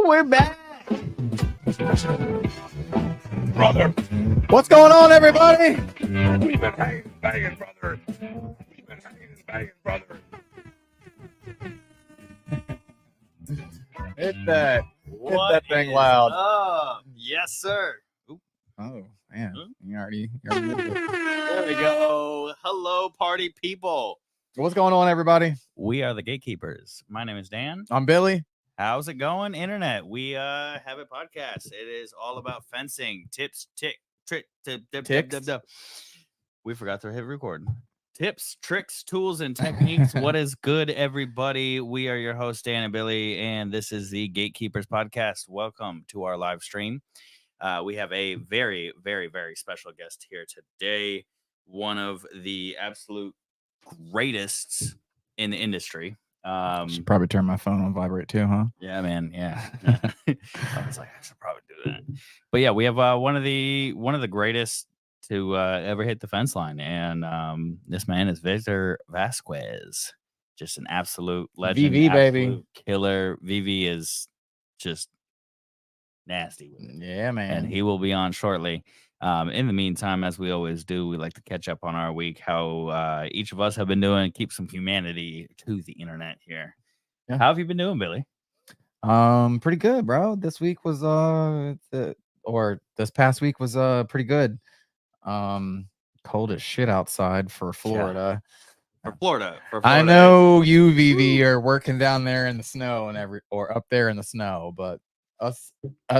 We're back. Brother, What's going on, everybody? we've been hanging and banging, brother. We've been hanging and banging, brother. Hit that. What that thing is loud. up? Yes, sir. Oop, Oh, man. Huh? You already did it. there we go. Hello, party people. What's going on, everybody? We are the Gatekeepers. My name is Dan. I'm Billy. How's it going, internet? We have a podcast. It is all about fencing tips, Ticks? We forgot to hit record. Tips, tricks, tools, and techniques. What is good, everybody? We are your hosts, Dan and Billy, and this is the Gatekeepers podcast. Welcome to our live stream. We have a very, very, very special guest here today. One of the absolute greatest in the industry. Should probably turn my phone on vibrate too, huh? Yeah, man. Yeah. I was like, I should probably do that. But yeah, we have one of the greatest to ever hit the fence line, and this man is Victor Vasquez, just an absolute legend, VV, baby. absolute killer. VV is just nasty with it, Yeah, man. and he will be on shortly. In the meantime, as we always do, we like to catch up on our week, how each of us have been doing, keep some humanity to the internet here. Yeah. How have you been doing, Billy? Pretty good, bro. This week was this past week was pretty good. Cold as shit outside for Florida. For Florida. I know you, VV, are working down there in the snow or up there in the snow, but us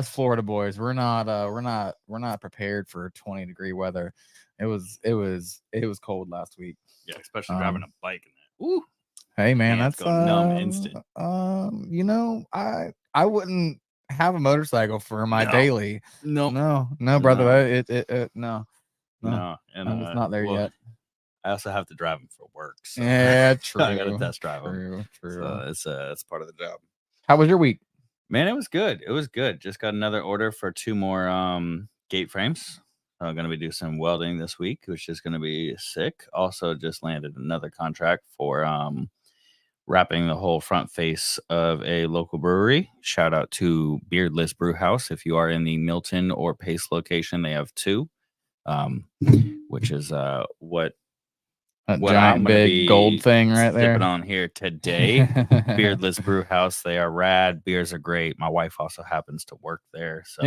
Florida boys, we're not prepared for 20-degree weather. It was cold last week. Yeah, especially driving a bike in that. Ooh. Hey man, Hands that's go numb instant. I wouldn't have a motorcycle for my No. daily. No, No, brother. No. No. And I'm just not there yet. I also have to drive them for work. So Yeah, true. I got to test drive them. True. So it's part of the job. How was your week? Man, it was good. It was good. Just got another order for 2 more gate frames. I'm going to be doing some welding this week, which is going to be sick. Also just landed another contract for wrapping the whole front face of a local brewery. Shout out to Beardless Brew House. If you are in the Milton or Pace location, they have 2, which is what I'm Giant gonna big be gold thing right there. sipping on here today. Beardless Brew House. They are rad. Beers are great. My wife also happens to work there. So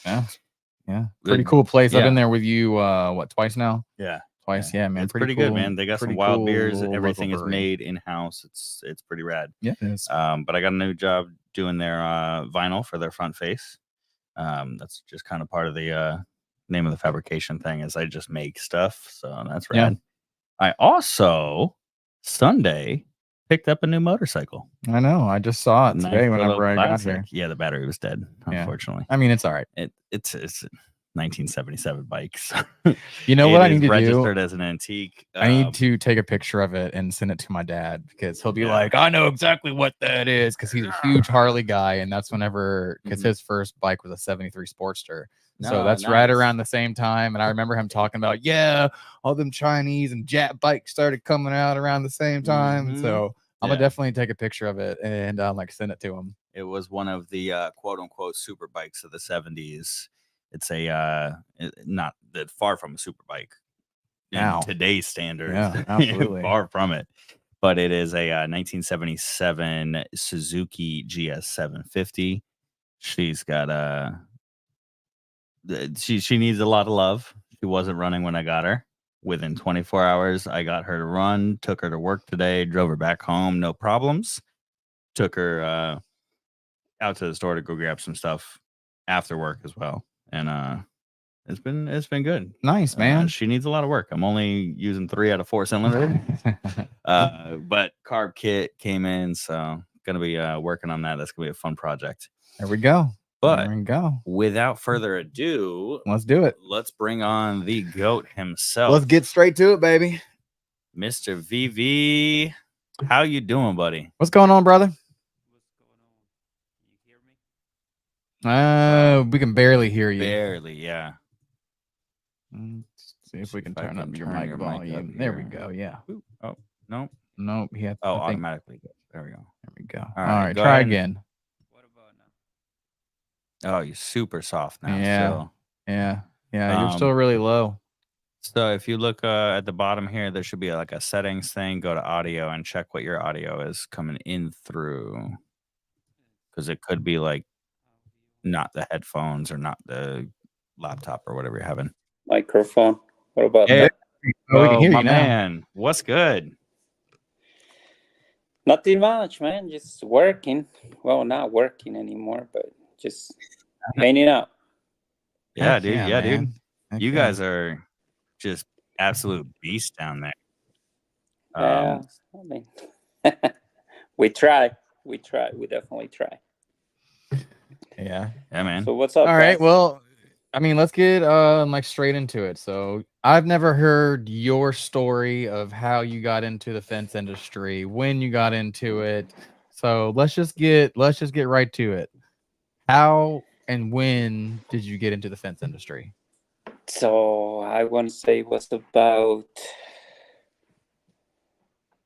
yeah. Pretty cool place. I've yeah. been there with you twice now? Yeah. Twice, yeah, man. It's pretty good, man. They got some wild beers. Everything is brewery. made in-house. It's pretty rad. Yeah, it is. But I got a new job doing their vinyl for their front face. That's just kind of part of the name of the fabrication thing is I just make stuff. So that's rad. Yeah. I also Sunday picked up a new motorcycle. I know. I just saw it Nice today little whenever I got classic. here. Yeah, the battery was dead, Yeah. unfortunately. I mean, it's all right. It's 1977 bikes. You know what I need to do? Registered as an antique. I need to take a picture of it and send it to my dad because he'll be Yeah. like, I know exactly what that is because he's a huge Harley guy. And that's because his first bike was a 73 Sportster. So No, that's right nice. around the same time. And I remember him talking about, all them Chinese and Jap bikes started coming out around the same time. Mhm. So I'm Yeah. gonna definitely take a picture of it and send it to him. It was one of the quote unquote super bikes of the 70s. It's a not that far from a super bike in Now. today's standards. Yeah, absolutely. Far from it. But it is a 1977 Suzuki GS 750. She's got she needs a lot of love. She wasn't running when I got her. Within 24 hours, I got her to run, took her to work today, drove her back home, no problems. Took her out to the store to go grab some stuff after work as well. And it's been good. Nice, man. She needs a lot of work. I'm only using 3 out of 4 cylinders. But carb kit came in, so gonna be working on that. That's gonna be a fun project. There we go. But there we go. without further ado, Let's do it. let's bring on the GOAT himself. Let's get straight to it, baby. Mr. VV. How you doing, buddy? What's going on, brother? Can you hear me? We can barely hear you. Barely, yeah. Let's see if we can If I turn can up your turn mic your mic up volume. There we here. go. Yeah. Ooh, oh, no. Nope. Yeah. Oh, I think- automatically. There we go. There we go. All right, right. go Try ahead. again. What about now? Oh, you're super soft now. Yeah. Still. Yeah. You're still Um, really low. So if you look at the bottom here, there should be like a settings thing. Go to audio and check what your audio is coming in through, because it could be like not the headphones or not the laptop or whatever you're having. Microphone. What about Hey, that? Oh, we can oh, hear my you now. man, what's good? Nothing much, man. Just working. Well, not working anymore, but just hanging out. Yeah, Heck dude. yeah, Yeah, man. dude. Heck You yeah. guys are just absolute beasts down there. Yeah, I mean, we try. We try. We definitely try. Yeah. Yeah, man. So what's up, All right. guys? Well, I mean, let's get like straight into it. So I've never heard your story of how you got into the fence industry, when you got into it. So let's just get right to it. How and when did you get into the fence industry? So I want to say it was about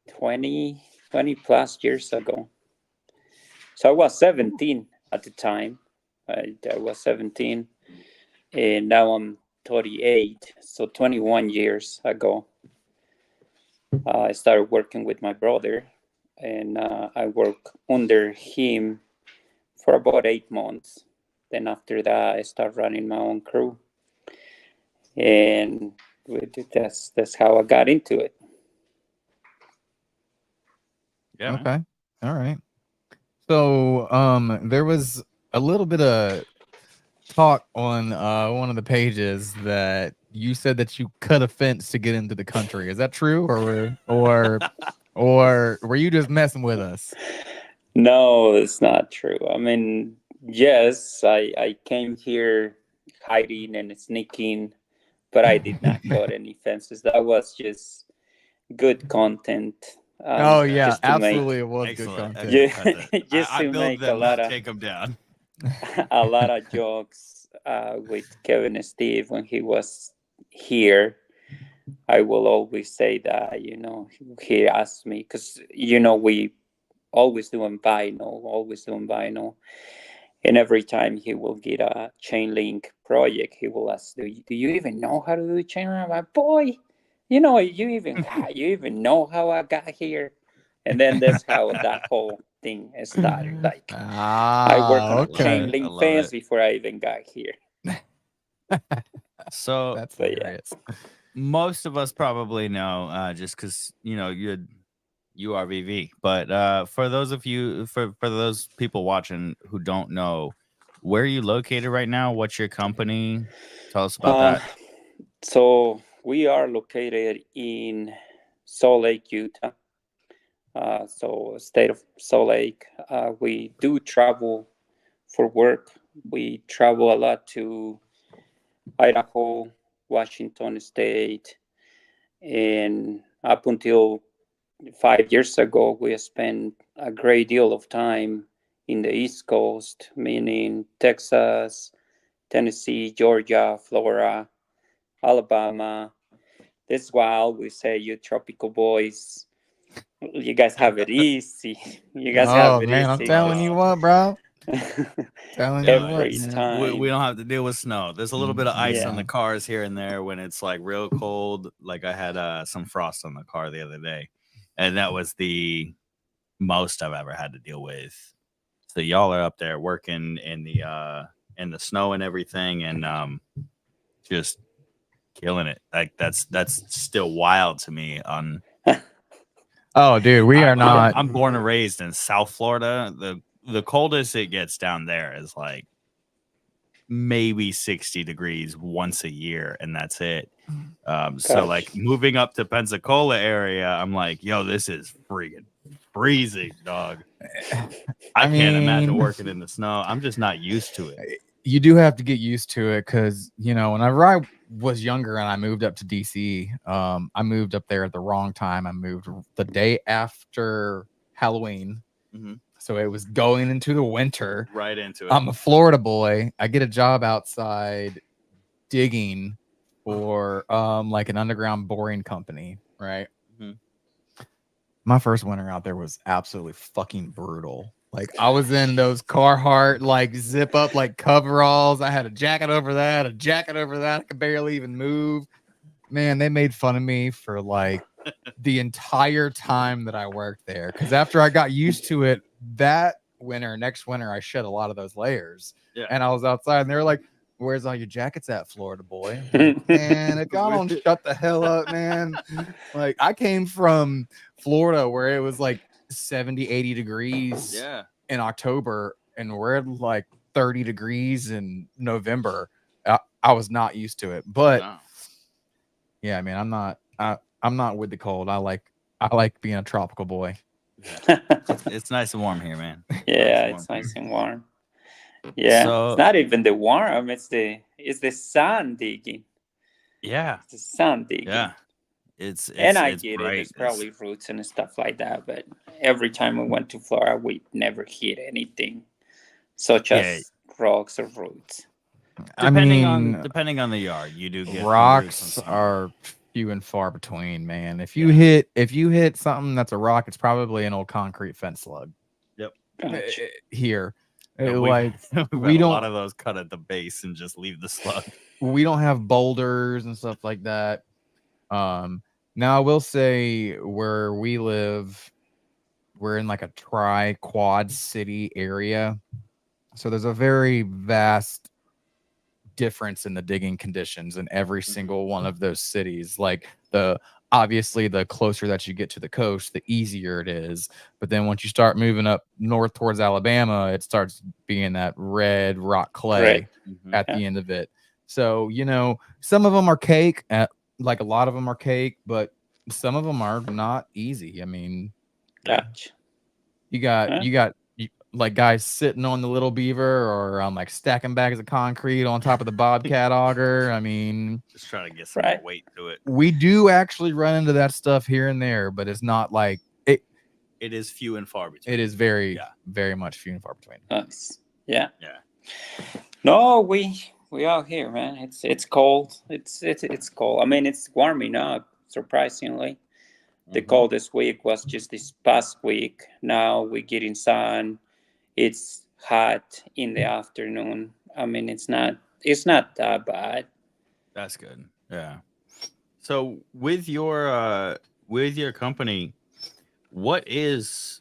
20 plus years ago. So I was 17 at the time. I was 17, and now I'm 38. So 21 years ago, I started working with my brother, and I worked under him for about 8 months. Then after that, I started running my own crew, and that's how I got into it. Yeah, man. Okay. All right. So there was a little bit of talk on one of the pages that you said that you cut a fence to get into the country. Is that true, or were you just messing with us? No, it's not true. I mean, yes, I came here hiding and sneaking, but I did not cut any fences. That was just good content. Oh yeah, just to make absolutely, it was good Excellent. content. Yeah, just I to build make a them, lot not of take them down. a lot of jokes with Kevin and Steve when he was here. I will always say that, he asked me because we always doing vinyl. And every time he will get a chain link project, he will ask, do you even know how to do chain link? I'm like, boy, you even know how I got here? And then that's how that whole thing started. Like, I work on a Okay. chain I link love fence it. before I even got here. So That's But yeah. hilarious. most of us probably know, just because you are VV. But for those of you, for those people watching who don't know, where are you located right now? What's your company? Tell us about that. So we are located in Salt Lake, Utah. So state of Salt Lake. We do travel for work. We travel a lot to Idaho, Washington State, and up until 5 years ago, we spent a great deal of time in the East Coast, meaning Texas, Tennessee, Georgia, Florida, Alabama. This is why I always say, you tropical boys, you guys have it easy. You guys have it man, easy. I'm telling you what, bro. Telling you what, Every man. time. We don't have to deal with snow. There's a little bit of ice on Yeah. the cars here and there when it's like real cold. Like I had some frost on the car the other day, and that was the most I've ever had to deal with. So y'all are up there working in the snow and everything, and just killing it. Like that's still wild to me. Oh, dude, we are not. I'm born and raised in South Florida. The coldest it gets down there is like maybe 60 degrees once a year, and that's it. So like moving up to Pensacola area, I'm like, yo, this is freaking freezing, dog. I can't imagine working in the snow. I'm just not used to it. You do have to get used to it because whenever I was younger and I moved up to DC, I moved up there at the wrong time. I moved the day after Halloween. So it was going into the winter. Right into it. I'm a Florida boy. I get a job outside digging for like an underground boring company, right? My first winter out there was absolutely fucking brutal. Like I was in those Carhartt like zip up like coveralls. I had a jacket over that, I could barely even move. Man, they made fun of me for like the entire time that I worked there. Because after I got used to it, next winter, I shed a lot of those layers. Yeah. And I was outside, and they were like, "Where's all your jackets at, Florida boy?" Man, if y'all don't shut the hell up, man. Like I came from Florida where it was like 70, 80 degrees Yeah. in October, and we're at like 30 degrees in November. I was not used to it, but No. yeah, man, I'm not with the cold. I like being a tropical boy. It's nice and warm here, man. Yeah, Nice it's and nice and warm. Yeah, So- it's not even the warm. It's the sun digging. Yeah. It's the sun digging. Yeah. It's And I it's get bright. it. It's probably roots and stuff like that. But every time we went to Florida, we never hit anything such as rocks or roots. Depending on the yard, you do get rocks are few and far between, man. If you hit something that's a rock, it's probably an old concrete fence slug. Gotcha. Here, Yeah, like we don't a lot of those cut at the base and just leave the slug. we don't have boulders and stuff like that. Now I will say where we live, we're in like a tri-quad city area, so there's a very vast difference in the digging conditions in every single one of those cities. Like obviously the closer that you get to the coast, the easier it is. But then once you start moving up north towards Alabama, it starts being that red rock clay at the end of it. So, some of them are cake, like a lot of them are cake, but some of them are not easy. I mean, Gotcha. you got like guys sitting on the Little Beaver or like stacking bags of concrete on top of the Bobcat auger. I mean, just trying to get some more weight to it. We do actually run into that stuff here and there, but it's not like it. It is few and far between. It is very, very much few and far between. Nice. Yeah. Yeah. No, we out here, man. It's cold. It's cold. I mean, it's warming up surprisingly. The coldest week was just this past week. Now we're getting sun. It's hot in the afternoon. I mean, it's not that bad. That's good. Yeah. So with your company, what is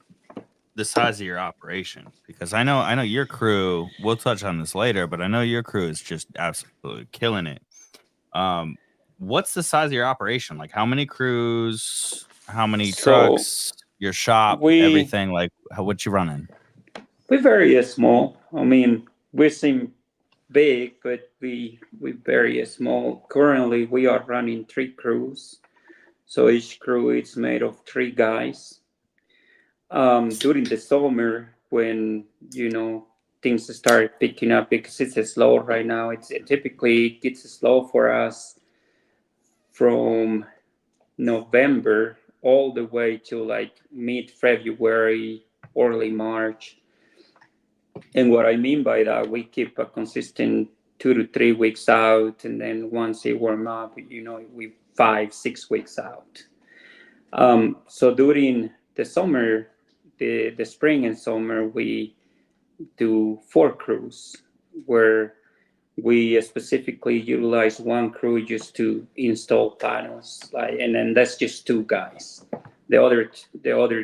the size of your operation? Because I know your crew, we'll touch on this later, but I know your crew is just absolutely killing it. What's the size of your operation? Like how many crews, how many trucks, your shop, everything, like what you running? We're very small. I mean, we seem big, but we're very small. Currently, we are running 3 crews. So each crew is made of 3 guys. During the summer, when things start picking up because it's slow right now, it typically gets slow for us from November all the way to like mid-February, early March. And what I mean by that, we keep a consistent 2 to 3 weeks out, and then once it warm up, we 5-6 weeks out. So during the summer, the spring and summer, we do 4 crews where we specifically utilize 1 crew just to install panels, and then that's just 2 guys. The other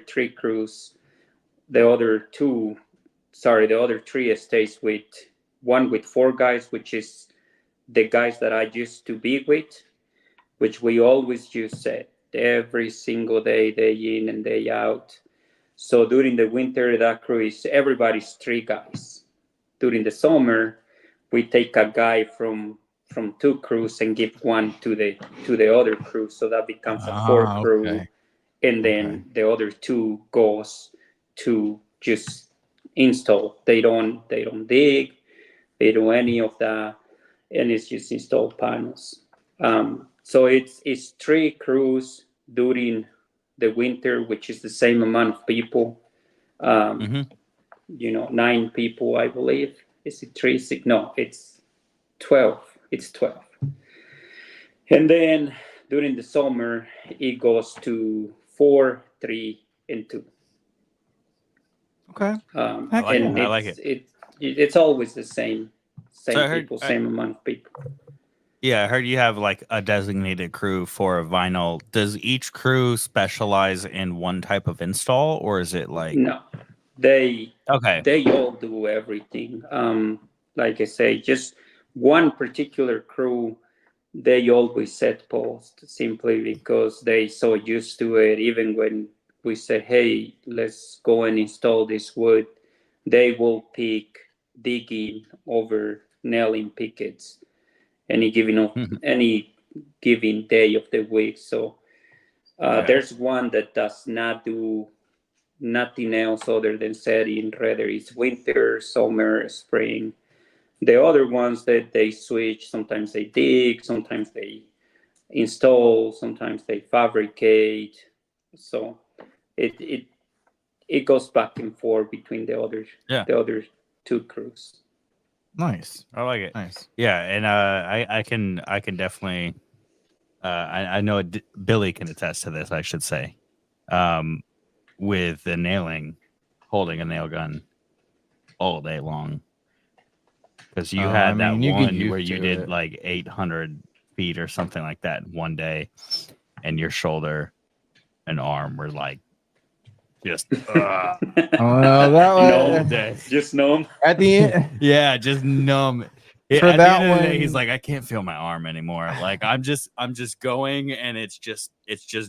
3 crews, the other 3 stays with 1 with 4 guys, which is the guys that I used to be with, which we always use every single day in and day out. So during the winter, that crew is everybody's 3 guys. During the summer, we take a guy from 2 crews and give 1 to the other crew, so that becomes a 4 crew. Okay. And then the other 2 goes to just install. They don't dig, they do any of that, and it's just install panels. So it's 3 crews during the winter, which is the same amount of people. 9 people, I believe. Is it 3, 6? No, it's 12. It's 12. And then during the summer, it goes to 4, 3, and 2. Okay. I like And it. I like it. It's always the same So I heard- people, same amount of people. Yeah, I heard you have like a designated crew for vinyl. Does each crew specialize in one type of install, or is it like No, they okay? they all do everything. Like I say, just one particular crew, they always set post simply because they so used to it. Even when we say, "Hey, let's go and install this wood," they will pick digging over nailing pickets any given day of the week. So Okay. there's one that does not do nothing else other than setting, whether it's winter, summer, spring. The other ones that they switch, sometimes they dig, sometimes they install, sometimes they fabricate. So it goes back and forth between the other two crews. Nice. I like it. Nice. Yeah, and I can definitely I know Billy can attest to this. I should say, with the nailing, holding a nail gun all day long. Because you had that you get one used where you to did it. like 800 feet or something like that in one day, and your shoulder and arm were like just Oh, no, that was all day. Just know at the end. Yeah, just numb. Yeah, For at the that end of the day, he's one- like, I can't feel my arm anymore. Like I'm just going, and it's just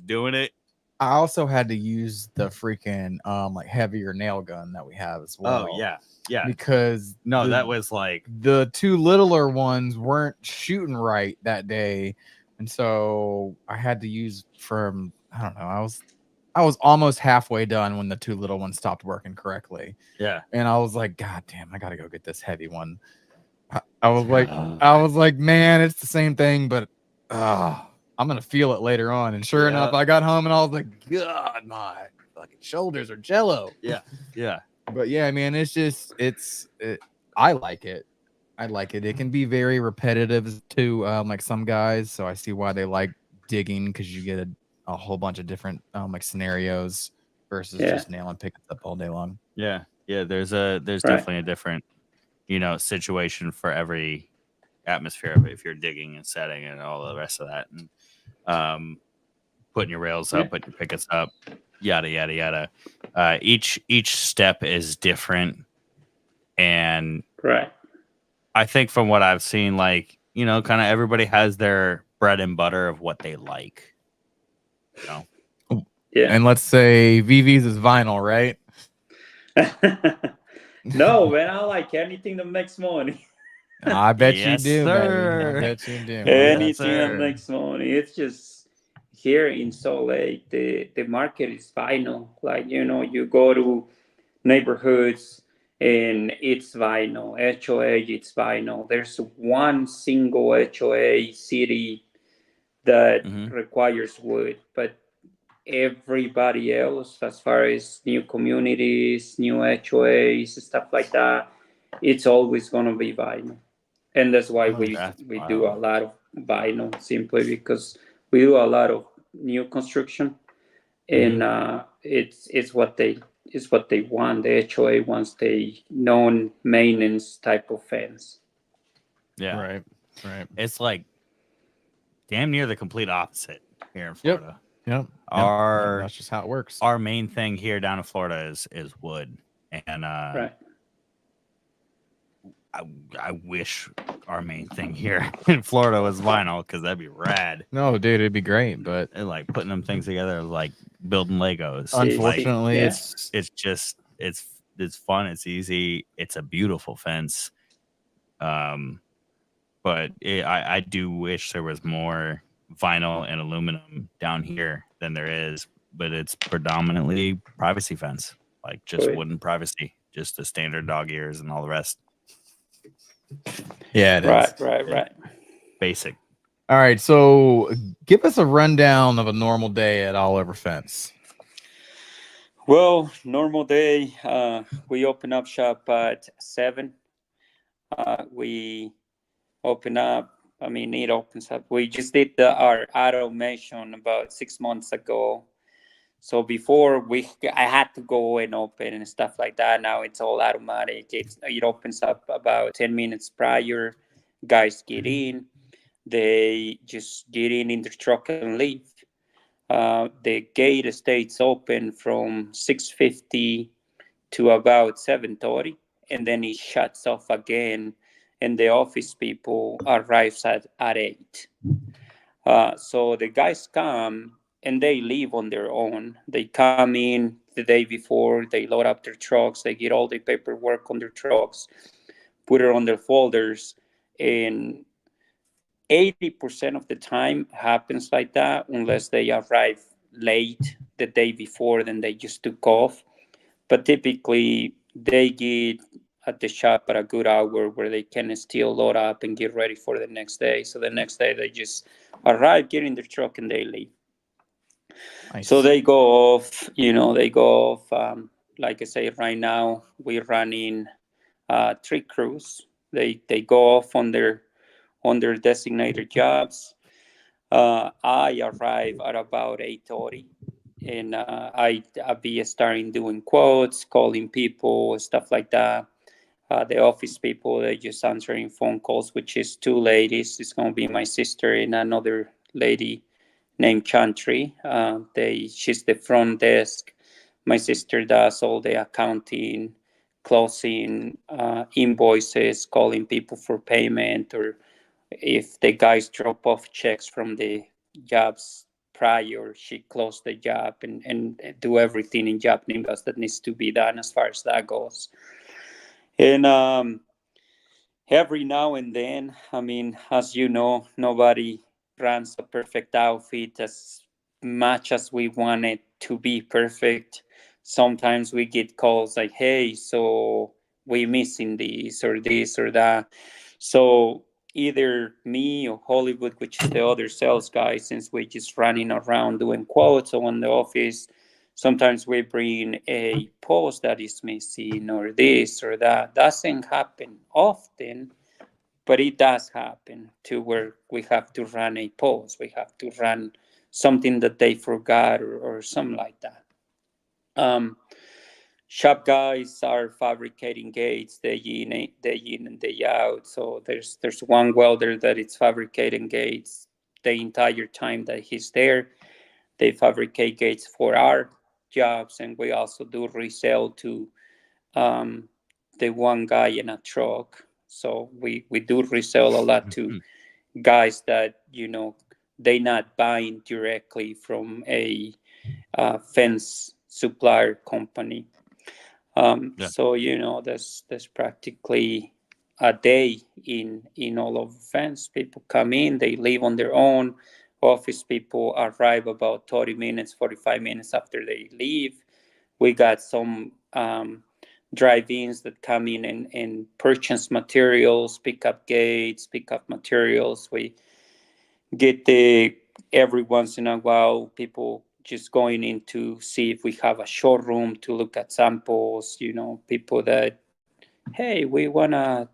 doing it. I also had to use the freaking like heavier nail gun that we have as well. Oh yeah. Because No, that was like the two littler ones weren't shooting right that day, and so I had to use from I don't know. I was almost halfway done when the two little ones stopped working correctly, yeah. and I was like, God damn, I gotta go get this heavy one. I was like, man, it's the same thing, but I'm gonna feel it later on. And sure enough, I got home and I was like, God, my fucking shoulders are jello. Yeah. But yeah, man, I like it. I like it. It can be very repetitive to like some guys, so I see why they like digging because you get a whole bunch of different like scenarios versus just nailing pickets up all day long. Yeah. There's definitely a different, situation for every atmosphere of it if you're digging and setting and all the rest of that, and putting your rails up, putting your pickets up, yada yada yada. Each step is different, and I think from what I've seen, like kind of everybody has their bread and butter of what they like. Yeah. And let's say VV's is vinyl, right? No, man, I like anything that makes money. I bet you Yes, do, sir. baby. I bet you do. Anything that sir. makes money. It's just here in Salt Lake, the market is vinyl. Like, you go to neighborhoods and it's vinyl. HOA, it's vinyl. There's one single HOA city that requires wood, but everybody else, as far as new communities, new HOAs, stuff like that, it's always going to be vinyl. And that's why we do a lot of vinyl, simply because we do a lot of new construction, and it's what they want. The HOA wants the non-maintenance type of fence. Yeah, right. It's like damn near the complete opposite here in Florida. Yep. That's just how it works. Our main thing here down in Florida is wood, and I wish our main thing here in Florida was vinyl because that'd be rad. No, dude, it'd be great, but and like putting them things together is like building Legos. Unfortunately, it's just it's fun. It's easy. It's a beautiful fence. But I do wish there was more vinyl and aluminum down here than there is. But it's predominantly privacy fence, like just wooden privacy, just the standard dog ears and all the rest. Yeah, it is. Right. Basic. All right, so give us a rundown of a normal day at All Over Fence. Well, normal day, we open up shop at 7. We open up. I mean, it opens up. We just did our automation about 6 months ago. So before I had to go and open and stuff like that. Now it's all automatic. It opens up about 10 minutes prior. Guys get in. They just get in their truck and leave. The gate stays open from 6:50 to about 7:30, and then it shuts off again, and the office people arrives at 8. So the guys come and they leave on their own. They come in the day before, they load up their trucks, they get all the paperwork on their trucks, put it on their folders, and 80% of the time happens like that, unless they arrive late the day before, then they just took off. But typically they get at the shop at a good hour where they can still load up and get ready for the next day. So the next day they just arrive, get in their truck, and they leave. Nice. So they go off, like I say, right now we're running 3 crews. They go off on their designated jobs. I arrive at about 8:30, and I'll be starting doing quotes, calling people, stuff like that. The office people, they just answering phone calls, which is 2 ladies. It's going to be my sister and another lady named Chantry. She's the front desk. My sister does all the accounting, closing, invoices, calling people for payment, or if the guys drop off checks from the jobs prior, she closed the job and do everything in job nimbus that needs to be done as far as that goes. And every now and then, I mean, as you know, nobody runs a perfect outfit as much as we want it to be perfect. Sometimes we get calls like, hey, so we missing this or that. So either me or Hollywood, which is the other sales guy, since we're just running around doing quotes on the office, sometimes we bring a post that is missing or this or that. Doesn't happen often, but it does happen to where we have to run a post. We have to run something that they forgot or something like that. Shop guys are fabricating gates day in and day out. So there's one welder that is fabricating gates the entire time that he's there. They fabricate gates for our jobs, and we also do resell to the one guy in a truck. So we do resell a lot to guys that, they not buying directly from a fence supplier company. So there's practically a day in all of the fence. People come in, they leave on their own. Office people arrive about 30 minutes, 45 minutes after they leave. We got some drive-ins that come in and purchase materials, pick up gates, pick up materials. We get every once in a while, people just going in to see if we have a showroom to look at samples, people that, hey, we want to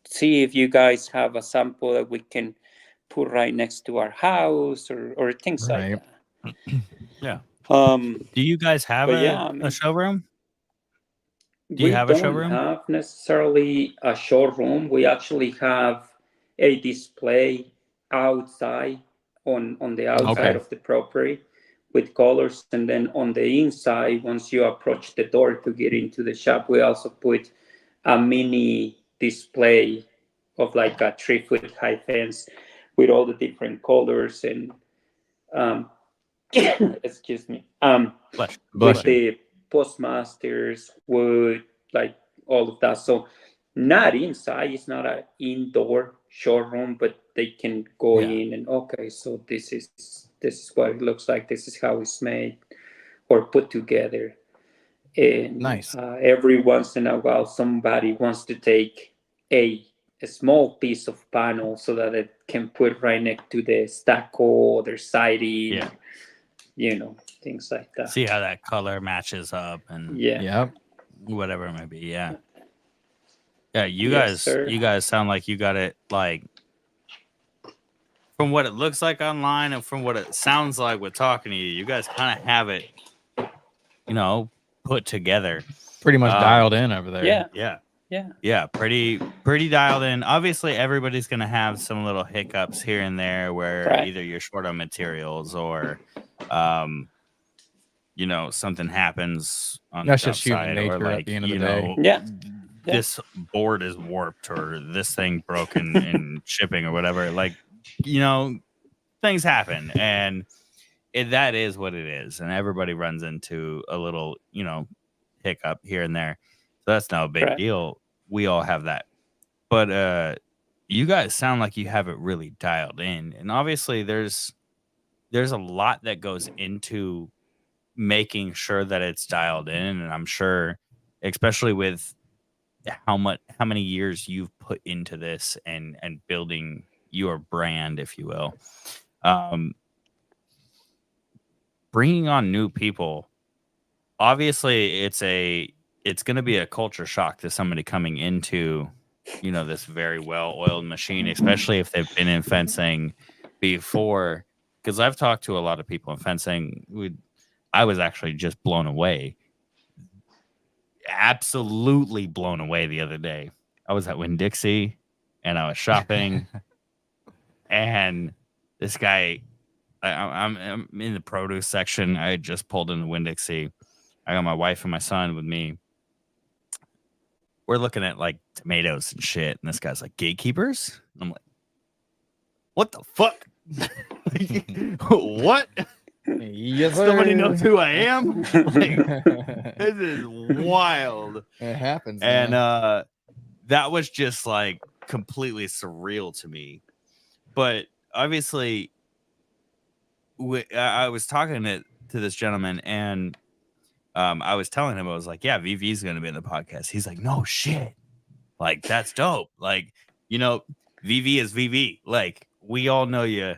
see if you guys have a sample that we can put right next to our house or things like that. Yeah. Do you guys have a showroom? We don't have necessarily a showroom. We actually have a display outside on the outside of the property with colors, and then on the inside, once you approach the door to get into the shop, we also put a mini display of like a 3-foot high fence with all the different colors and excuse me, with the postmasters, wood, like all of that. So not inside, it's not an indoor showroom, but they can go in and, okay, so this is what it looks like, this is how it's made or put together. And nice. Every once in a while, somebody wants to take a small piece of panel so that it can put right next to the stucco or their siding, things like that. See how that color matches up and whatever it may be. Yeah. You guys sound like you got it like from what it looks like online and from what it sounds like with talking to you, you guys kind of have it, put together. Pretty much dialed in over there. Yeah. Pretty dialed in. Obviously, everybody's gonna have some little hiccups here and there where Right. either you're short on materials or, something happens on That's the just job human site, or nature at like the end of the day. Yeah. this board is warped or this thing broken in shipping or whatever. Like, things happen, and that is what it is, and everybody runs into a little hiccup here and there, so that's no big Right. deal. We all have that, but you guys sound like you have it really dialed in, and obviously there's a lot that goes into making sure that it's dialed in, and I'm sure, especially with how many years you've put into this and building your brand, if you will, bringing on new people, obviously it's going to be a culture shock to somebody coming into this very well-oiled machine, especially if they've been in fencing before, because I've talked to a lot of people in fencing. I was actually just blown away, absolutely blown away the other day. I was at Winn-Dixie and I was shopping and this guy, I'm in the produce section. I had just pulled into Winn-Dixie. I got my wife and my son with me. We're looking at like tomatoes and shit, and this guy's like, gatekeepers? I'm like, what the fuck? What? Yes, Somebody sir. knows who I am? Like, this is wild. It happens, And man. that was just like completely surreal to me. But obviously, I was talking to this gentleman, and I was telling him, I was like, yeah, VV is going to be in the podcast. He's like, no shit. Like, that's dope. Like, VV is VV. Like, we all know you.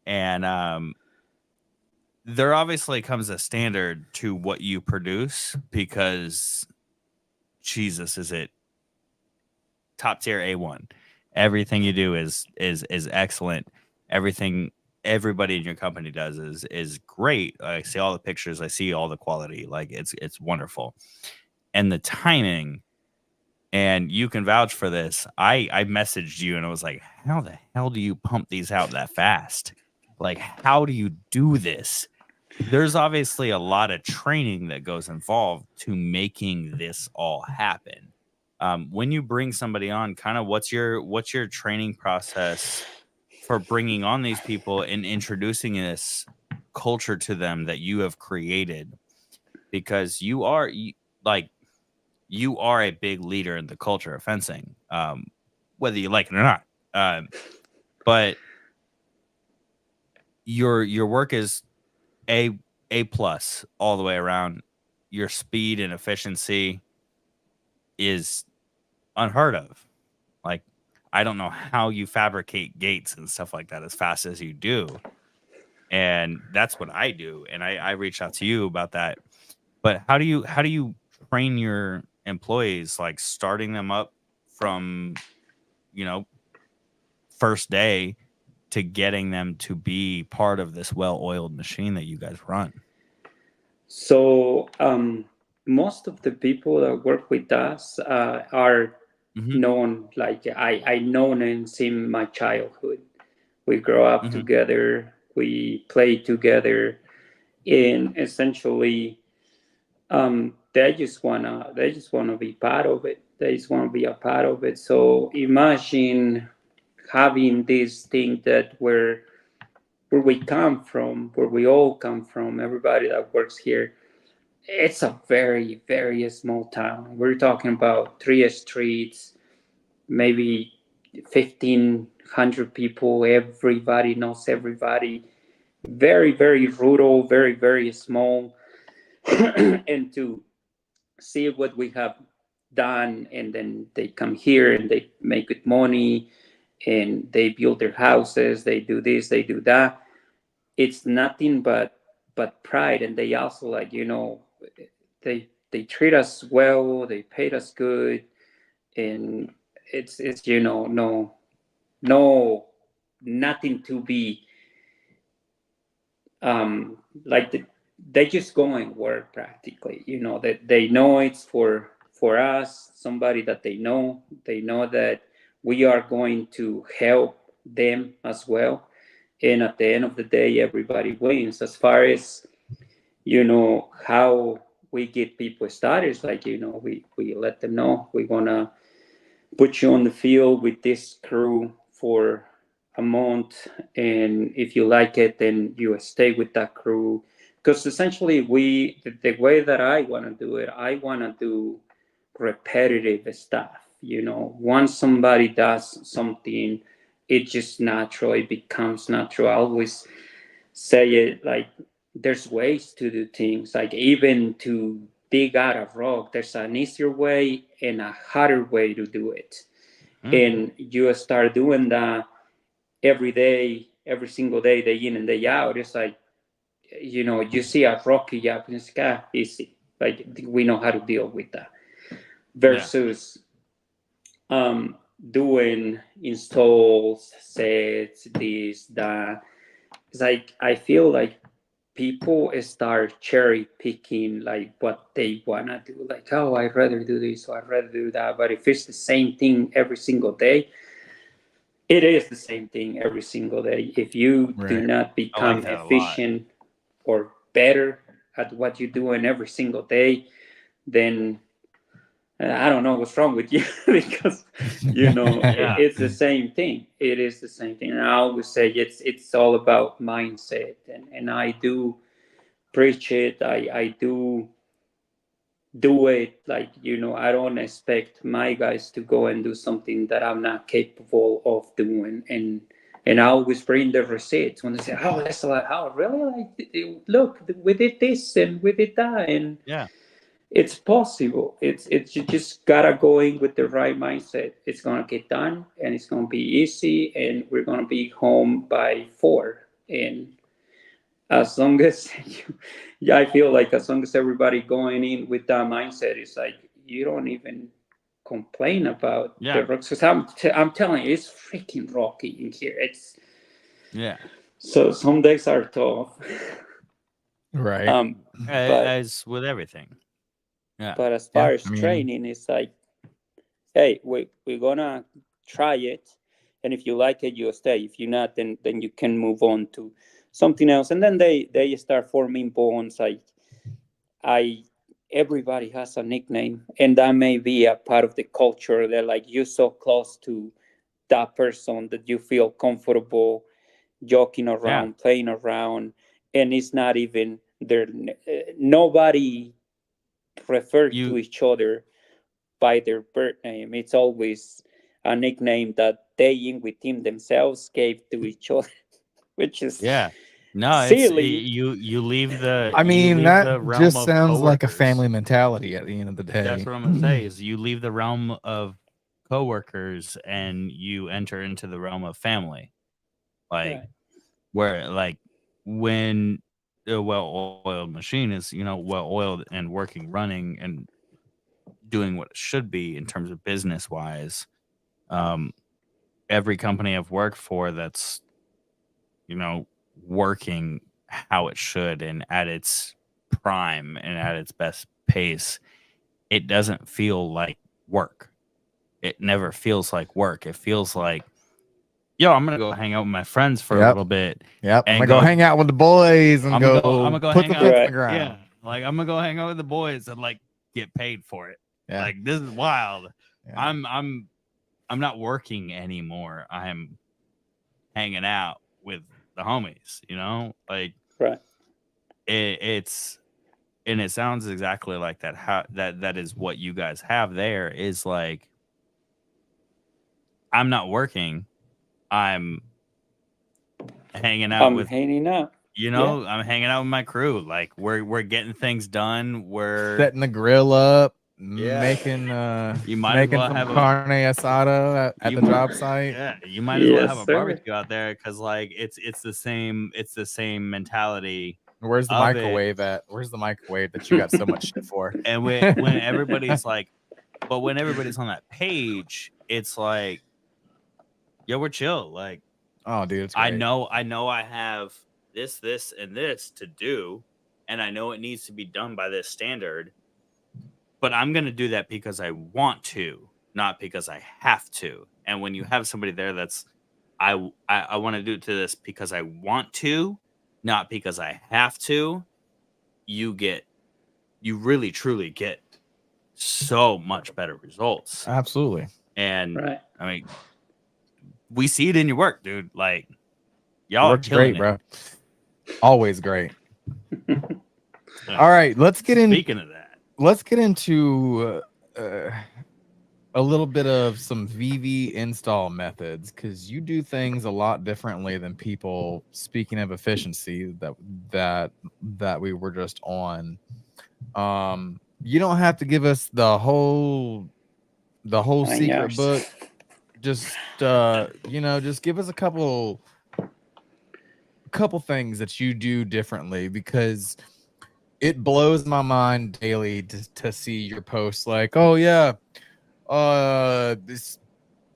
And there obviously comes a standard to what you produce, because Jesus, is it top tier A1? Everything you do is excellent. Everything everybody in your company does is great. I see all the pictures, I see all the quality. Like, it's wonderful. And the timing, and you can vouch for this. I messaged you and I was like, how the hell do you pump these out that fast? Like, how do you do this? There's obviously a lot of training that goes involved to making this all happen. When you bring somebody on, kind of what's your training process for bringing on these people and introducing this culture to them that you have created? Because you are a big leader in the culture of fencing, whether you like it or not. But your work is a plus all the way around. Your speed and efficiency is unheard of. Like, I don't know how you fabricate gates and stuff like that as fast as you do. And that's what I do. And I reached out to you about that. But how do you train your employees, like starting them up from, first day to getting them to be part of this well-oiled machine that you guys run? So most of the people that work with us are known. Like, I known them since my childhood. We grow up together. We play together, and essentially, they just wanna be part of it. They just wanna be a part of it. So imagine having this thing that where we come from, where we all come from, everybody that works here. It's a very, very small town. We're talking about 3 streets, maybe 1,500 people. Everybody knows everybody. Very, very rural, very, very small. And to see what we have done, and then they come here and they make good money and they build their houses, they do this, they do that. It's nothing but pride. And they also, like, they treat us well, they paid us good, and it's no nothing to be they just go and work practically. That they know it's for us, somebody that they know that we are going to help them as well, and at the end of the day everybody wins. As far as how we get people started, it's like we let them know we want to put you on the field with this crew for a month, and if you like it, then you stay with that crew. Because essentially, the way that I want to do it, I want to do repetitive stuff. Once somebody does something, it just naturally becomes natural. I always say it like there's ways to do things, like even to dig out of rock, there's an easier way and a harder way to do it. And you start doing that every day, every single day, day in and day out. It's like, you see a rocky Japanese guy, easy. Like we know how to deal with that. Versus doing installs, sets, this, that. It's like I feel like people start cherry picking like what they wanna do. Like, oh, I'd rather do this or I'd rather do that. But if it's the same thing every single day, it is the same thing every single day. If you do not become efficient or better at what you're doing every single day, then I don't know what's wrong with you because it's the same thing. It is the same thing. And I always say it's all about mindset, and I do preach it. I do it like I don't expect my guys to go and do something that I'm not capable of doing, and I always bring the receipts when they say, oh, that's like, oh really, like look, we did this and we did that, and it's possible. It's you just gotta go in with the right mindset. It's gonna get done and it's gonna be easy, and we're gonna be home by 4. And as long as I feel like as long as everybody going in with that mindset, it's like you don't even complain about the rocks. Because I'm telling you, it's freaking rocky in here. It's so some days are tough. Right. As with everything. But as far as training, it's like, hey, we're gonna try it, and if you like it, you'll stay. If you're not, then you can move on to something else. And then they start forming bonds. Like everybody has a nickname, and that may be a part of the culture. They're like, you're so close to that person that you feel comfortable joking around, playing around, and it's not even there. Nobody refer to each other by their birth name. It's always a nickname that they in within themselves gave to each other, which is no, silly. You leave the. I mean, that the realm just of sounds like a coworkers. family mentality at the end of the day. That's what I'm gonna say. Is you leave the realm of coworkers and you enter into the realm of family, like where like when a well-oiled machine is well-oiled and working, running, and doing what it should be in terms of business wise. Every company I've worked for that's working how it should and at its prime and at its best pace, it doesn't feel like work. It never feels like work. It feels like, yo, I'm gonna go hang out with my friends for a little bit. I'm gonna go hang out with the boys and I'm go gonna go put hang the out feet on the ground. Yeah, like I'm gonna go hang out with the boys and like get paid for it. Like this is wild. I'm not working anymore. I'm hanging out with the homies, like it's, and it sounds exactly like that. How that is what you guys have there is like, I'm not working. I'm hanging out I'm hanging out. I'm hanging out with my crew. Like we're getting things done. We're setting the grill up, making you might making as well some have carne asada at the job site. Yeah, you might as well have a barbecue out there because like it's the same mentality. Where's the microwave at? Where's the microwave that you got so much shit for? And when everybody's like, but when everybody's on that page, it's like, yo, we're chill. Like, Oh, dude, it's great. I know I have this, and this to do, and I know it needs to be done by this standard, but I'm going to do that because I want to, not because I have to. And when you have somebody there that's, I want to do this because I want to, not because I have to, you really truly get so much better results. Absolutely. And Right. I mean, we see it in your work, dude. Like, y'all are Works killing great, it. bro. Always great. All right, let's get Speaking of that, let's get into a little bit of some VV install methods, because you do things a lot differently than people. Speaking of efficiency, that we were just on, you don't have to give us the whole secret Yours. book. Just just give us a couple things that you do differently, because it blows my mind daily to see your posts like, oh yeah, this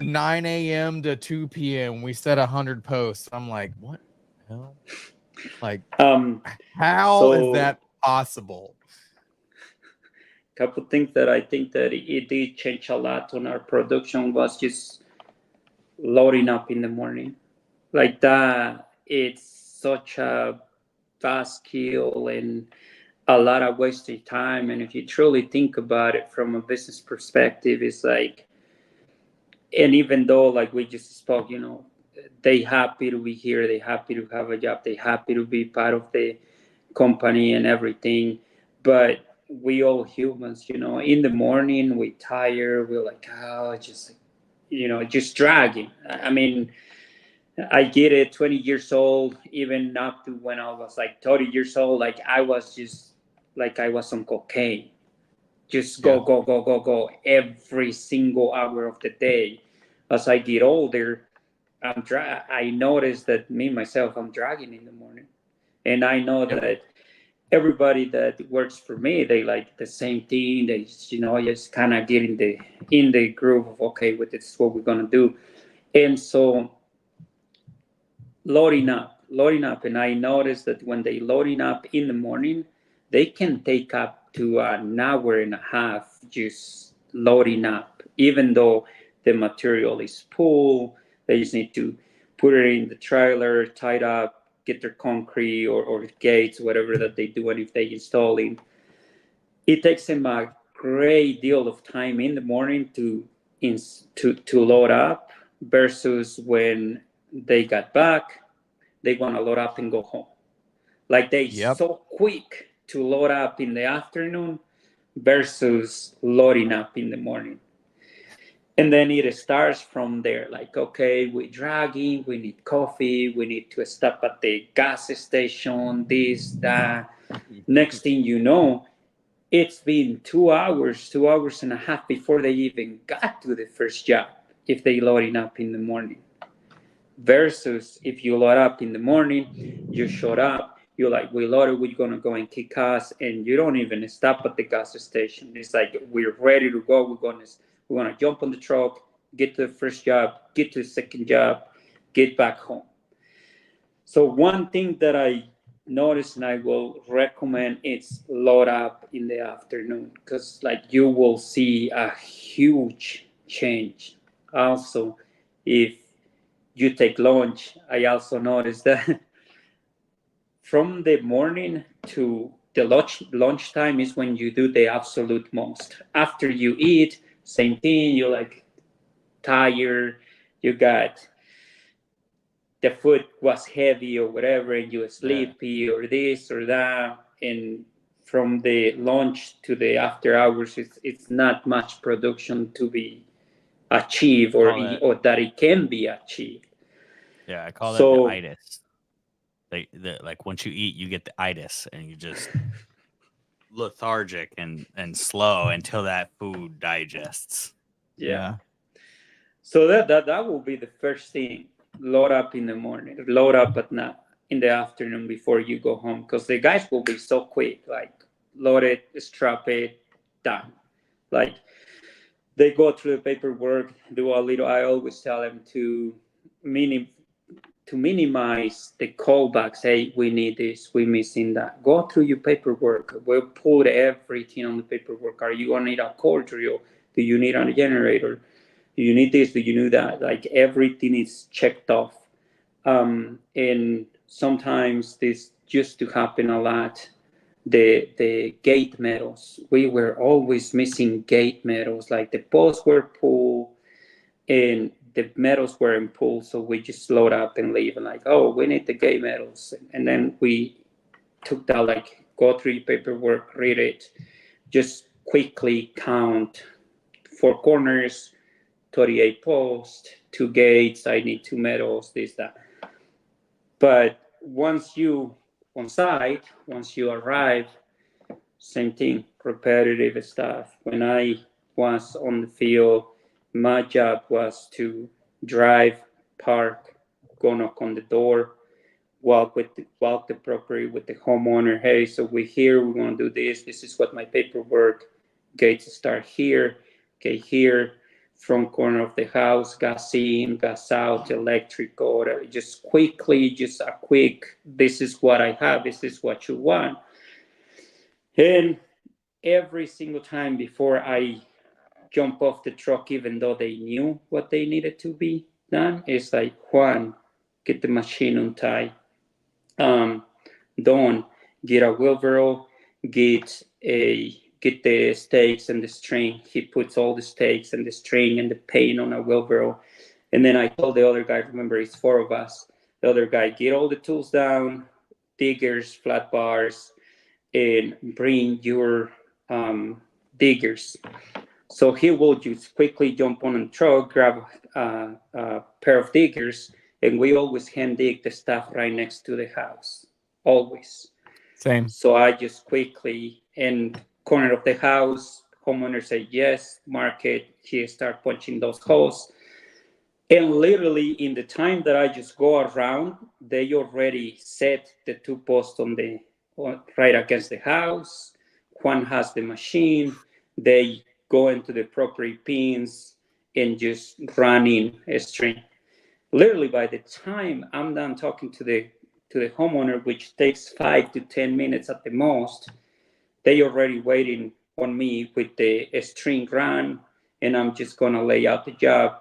9 a.m. to 2 p.m. we set 100 posts. I'm like, what the hell? Like, how is that possible? Couple things that I think that it did change a lot on our production was just loading up in the morning. Like that, it's such a fast skill and a lot of wasted time. And if you truly think about it from a business perspective, it's like, and even though like we just spoke, they happy to be here, they happy to have a job, they happy to be part of the company and everything, but we all humans, in the morning we tired, we're like, oh, just dragging. I mean, I get it, 20 years old, even up to when I was like 30 years old, like I was just like I was on cocaine. Just go, go, go, go, go every single hour of the day. As I get older, I notice that me myself, I'm dragging in the morning. And I know that everybody that works for me, they like the same thing. They just kind of get in the groove of, okay, well, this is what we're gonna do. And so loading up, and I noticed that when they loading up in the morning, they can take up to an hour and a half just loading up, even though the material is full. They just need to put it in the trailer, tied up, get their concrete or gates, whatever that they do, and if they install it takes them a great deal of time in the morning to load up, versus when they got back, they want to load up and go home. Like they so quick to load up in the afternoon versus loading up in the morning. And then it starts from there. Like, okay, we're dragging, we need coffee, we need to stop at the gas station, this, that. Next thing you know, it's been 2 hours and a half before they even got to the first job, if they loading up in the morning. Versus if you load up in the morning, you showed up, you're like, we loaded, we're gonna go and kick ass, and you don't even stop at the gas station. It's like, we're ready to go, we're gonna jump on the truck, get to the first job, get to the second job, get back home. So one thing that I noticed and I will recommend is load up in the afternoon, because like you will see a huge change. Also, if you take lunch, I also noticed that from the morning to the lunchtime is when you do the absolute most. After you eat, same thing, you're like tired, you got the food was heavy or whatever, and you're sleepy or this or that. And from the lunch to the after hours, it's not much production to be achieved or that it can be achieved. Yeah, I call that the itis. Like once you eat, you get the itis, and you just lethargic and slow until that food digests. Yeah. So that will be the first thing. Load up in the morning. Load up at night, in the afternoon before you go home, because the guys will be so quick. Like load it, strap it, done. Like they go through the paperwork, do a little. I always tell them to to minimize the callbacks. Hey, we need this, we missing that. Go through your paperwork. We'll put everything on the paperwork. Are you gonna need a core drill? Do you need a generator? Do you need this? Do you need that? Like everything is checked off. And sometimes this used to happen a lot. The gate metals. We were always missing gate metals, like the posts were pulled and the metals were in pulled, so we just load up and leave and like, oh, we need the gate metals. And then we took that, like, go through your paperwork, read it, just quickly count 4 corners, 38 posts, 2 gates, I need 2 metals, this, that. But once you on site, once you arrive, same thing, repetitive stuff. When I was on the field, my job was to drive, park, go knock on the door, walk the property with the homeowner. Hey, so we're here, we want to do this. This is what my paperwork. Gates start here. Okay, here, front corner of the house, gas in, gas out, electric order. Just quickly, just a quick, this is what I have, is this what you want? And every single time before I jump off the truck, even though they knew what they needed to be done, it's like, Juan, get the machine untied. Don, get a wheelbarrow, get the stakes and the string. He puts all the stakes and the string and the paint on a wheelbarrow. And then I told the other guy, remember, it's 4 of us. The other guy, get all the tools down, diggers, flat bars, and bring your diggers. So he will just quickly jump on a truck, grab a pair of diggers, and we always hand dig the stuff right next to the house, always. Same. So I just quickly, in corner of the house, homeowner say yes, mark it, he start punching those holes. And literally in the time that I just go around, they already set the 2 posts right against the house. Juan has the machine. They go into the property pins and just run in a string. Literally by the time I'm done talking to the homeowner, which takes 5 to 10 minutes at the most, they already waiting on me with the string run, and I'm just gonna lay out the job.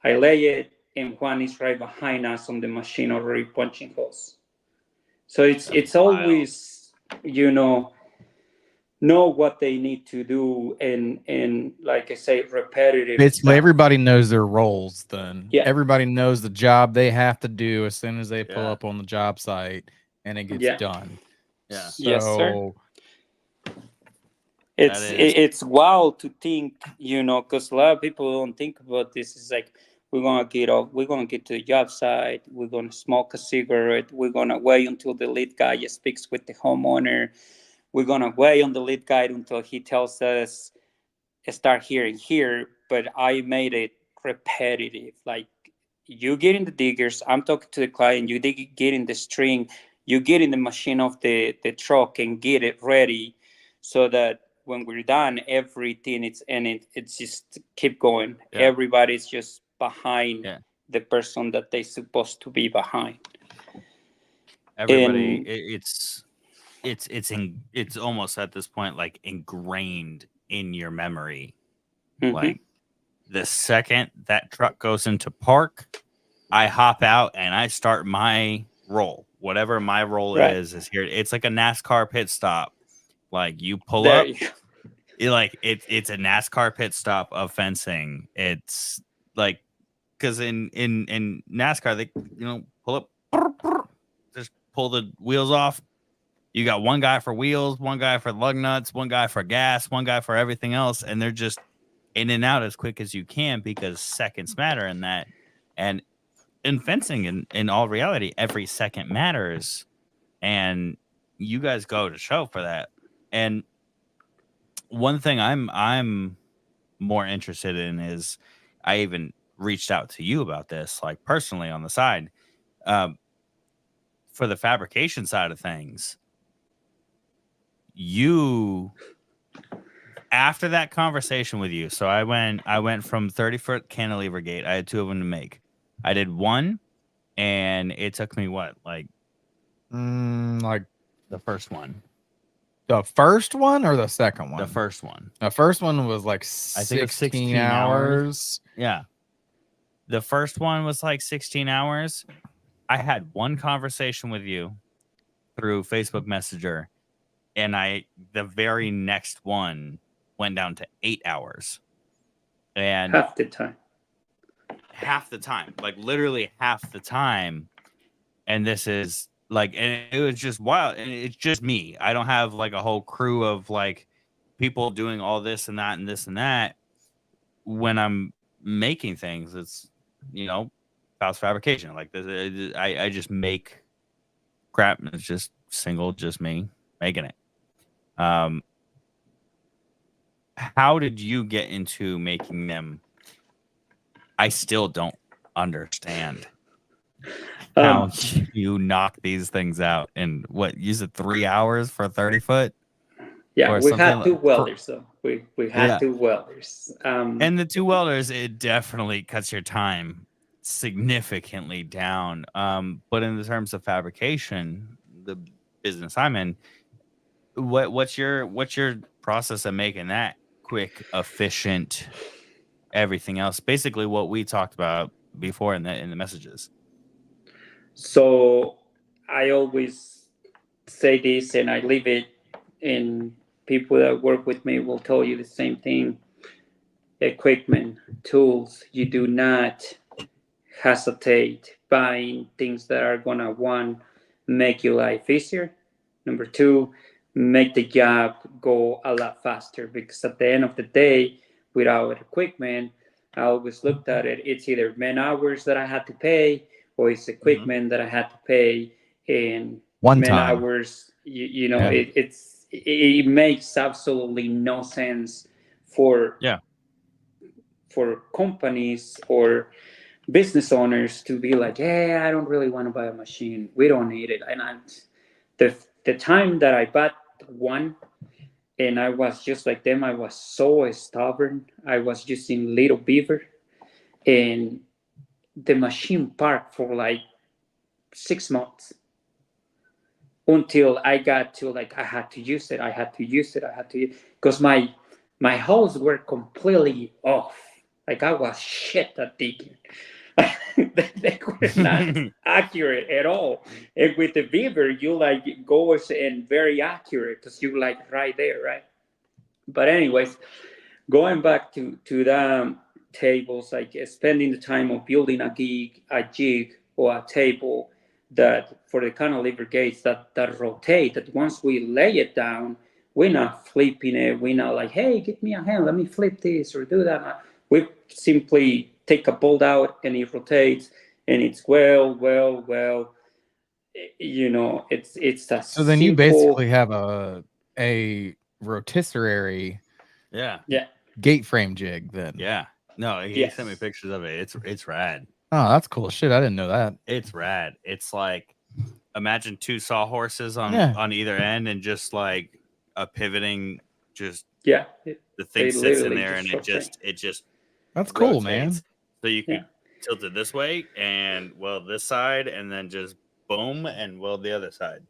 I lay it, and Juan is right behind us on the machine already punching holes. So it's always, know what they need to do, and like I say, repetitive. Basically, everybody knows their roles then. Yeah. Everybody knows the job they have to do as soon as they pull Yeah. up on the job site, and it gets Yeah. done. Yeah. So, Yes, sir. It's wild to think, because a lot of people don't think about this. It's like, we're gonna get to the job site, we're gonna smoke a cigarette, we're gonna wait until the lead guy speaks with the homeowner, we're gonna wait on the lead guy until he tells us start here. But I made it repetitive. Like, you get in the diggers, I'm talking to the client, you get in the string, you get in the machine of the truck and get it ready, so that when we're done, everything it's just keep going. Yeah. Everybody's just behind Yeah. the person that they're supposed to be behind. Everybody, And- it's almost at this point like ingrained in your memory. Mhm. Like, the second that truck goes into park, I hop out and I start my roll. Whatever my roll Right. is here. It's like a NASCAR pit stop. Like, you pull There up, you go. it's a NASCAR pit stop of fencing. It's like, because in NASCAR they pull up, just pull the wheels off. You got one guy for wheels, one guy for lug nuts, one guy for gas, one guy for everything else, and they're just in and out as quick as you can, because seconds matter in that. And in fencing, in all reality, every second matters, and you guys go to show for that. And one thing I'm more interested in is, I even reached out to you about this, like, personally on the side, for the fabrication side of things. You, after that conversation with you, so I went from 30-foot cantilever gate. I had 2 of them to make. I did one and it took me like Like the first one. the first one or the second one? The first one. The first one was like I think it was 16 16 hours. Yeah. The first one was like 16 hours. I had one conversation with you through Facebook Messenger, and the very next one went down to 8 hours. And half the time. Like literally half the time. And this is like, and it was just wild. And it's just me. I don't have like a whole crew of like people doing all this and that and this and that. When I'm making things, it's, fast fabrication. Like this, I just make crap. And it's just just me making it. How did you get into making them? I still don't understand how you knock these things out in use it 3 hours for 30 foot. Yeah, or we had two like- welders, though. We had Yeah. two welders. And the two welders, it definitely cuts your time significantly down. But in the terms of fabrication, the business I'm in, what's your process of making that quick, efficient, everything else? Basically, what we talked about before in the messages. So I always say this, and I leave it, and people that work with me will tell you the same thing. Equipment, tools, you do not hesitate buying things that are gonna, one, make your life easier. Number two, make the job go a lot faster, because at the end of the day, without equipment, I always looked at it, it's either man hours that I had to pay, or it's equipment that I had to pay in One man time. hours. It makes absolutely no sense for companies or business owners to be like, hey, I don't really want to buy a machine, we don't need it. And the time that I bought one, and I was just like them, I was so stubborn. I was using Little Beaver, and the machine parked for like 6 months until I got to like, I had to use it, because my holes were completely off. Like I was shit at digging. They were not accurate at all. And with the Beaver, you like goes and very accurate because you like right there, right? But anyways, going back to the tables, like spending the time of building a jig or a table that for the cantilever gates that rotate, that once we lay it down, we're not flipping it. We're not like, hey, give me a hand, let me flip this or do that. We simply take a bolt out and it rotates, and it's well. It's a So then you basically have a rotisserie gate frame jig then. Yeah. No, he sent me pictures of it. It's rad. Oh, that's cool shit. I didn't know that. It's rad. It's like, imagine two sawhorses on either end, and just like a pivoting, just the thing sits in there, and it just that's cool, rotates. man. So you can tilt it this way and weld this side, and then just boom and weld the other side.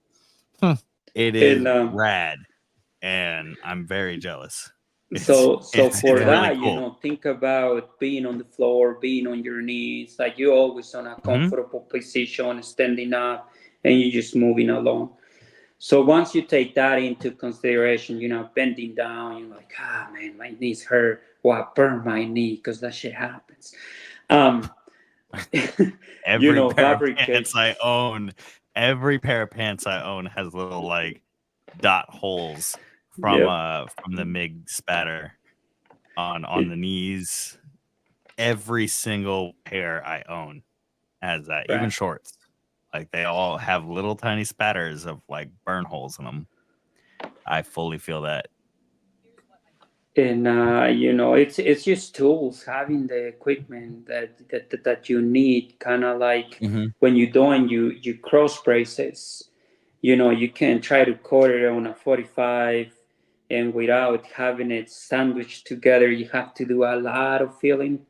It is rad, and I'm very jealous. So it's for really that, cool. think about being on the floor, being on your knees, like you're always on a comfortable position, standing up, and you're just moving along. So once you take that into consideration, bending down, you're like, man, my knees hurt, or I burn my knee, because that shit happens. Every pair of pants I own has little like dot holes from the MIG spatter on the knees. Every single pair I own has that. Right. Even shorts, like they all have little tiny spatters of like burn holes in them. I fully feel that. And it's just tools, having the equipment that you need, kind of like when you're doing you cross braces. You can try to cut it on a 45, and without having it sandwiched together, you have to do a lot of filling.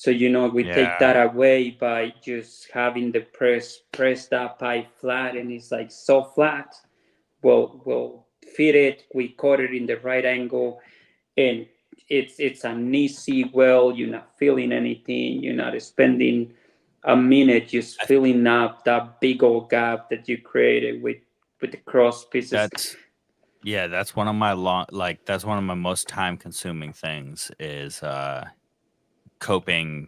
So we take Yeah. that away by just having the press that pipe flat, and it's like so flat. We'll fit it. We cut it in the right angle, and it's an easy weld. You're not feeling anything. You're not spending a minute just filling up that big old gap that you created with the cross pieces. That's one of my that's one of my most time consuming things is coping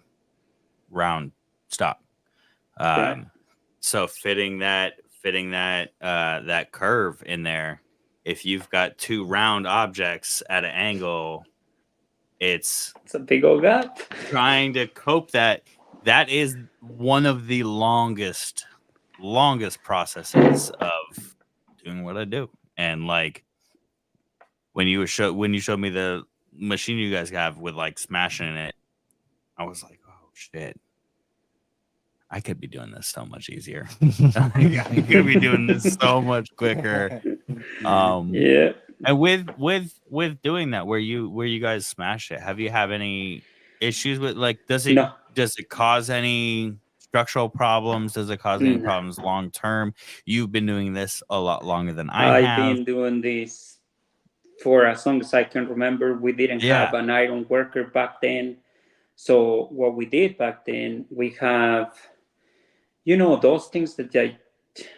round stock. Right. So fitting that that curve in there, if you've got two round objects at an angle, it's a big old gap. Trying to cope that is one of the longest processes of doing what I do. And like when you showed me the machine you guys have with like smashing it, I was like, oh shit, I could be doing this so much easier. I could be doing this so much quicker. Yeah. And with doing that, where you guys smash it, have you have any issues with like does it cause any structural problems? Does it cause any problems long term? You've been doing this a lot longer than I've been doing this for as long as I can remember. We didn't have an iron worker back then. So what we did back then, we have, those things that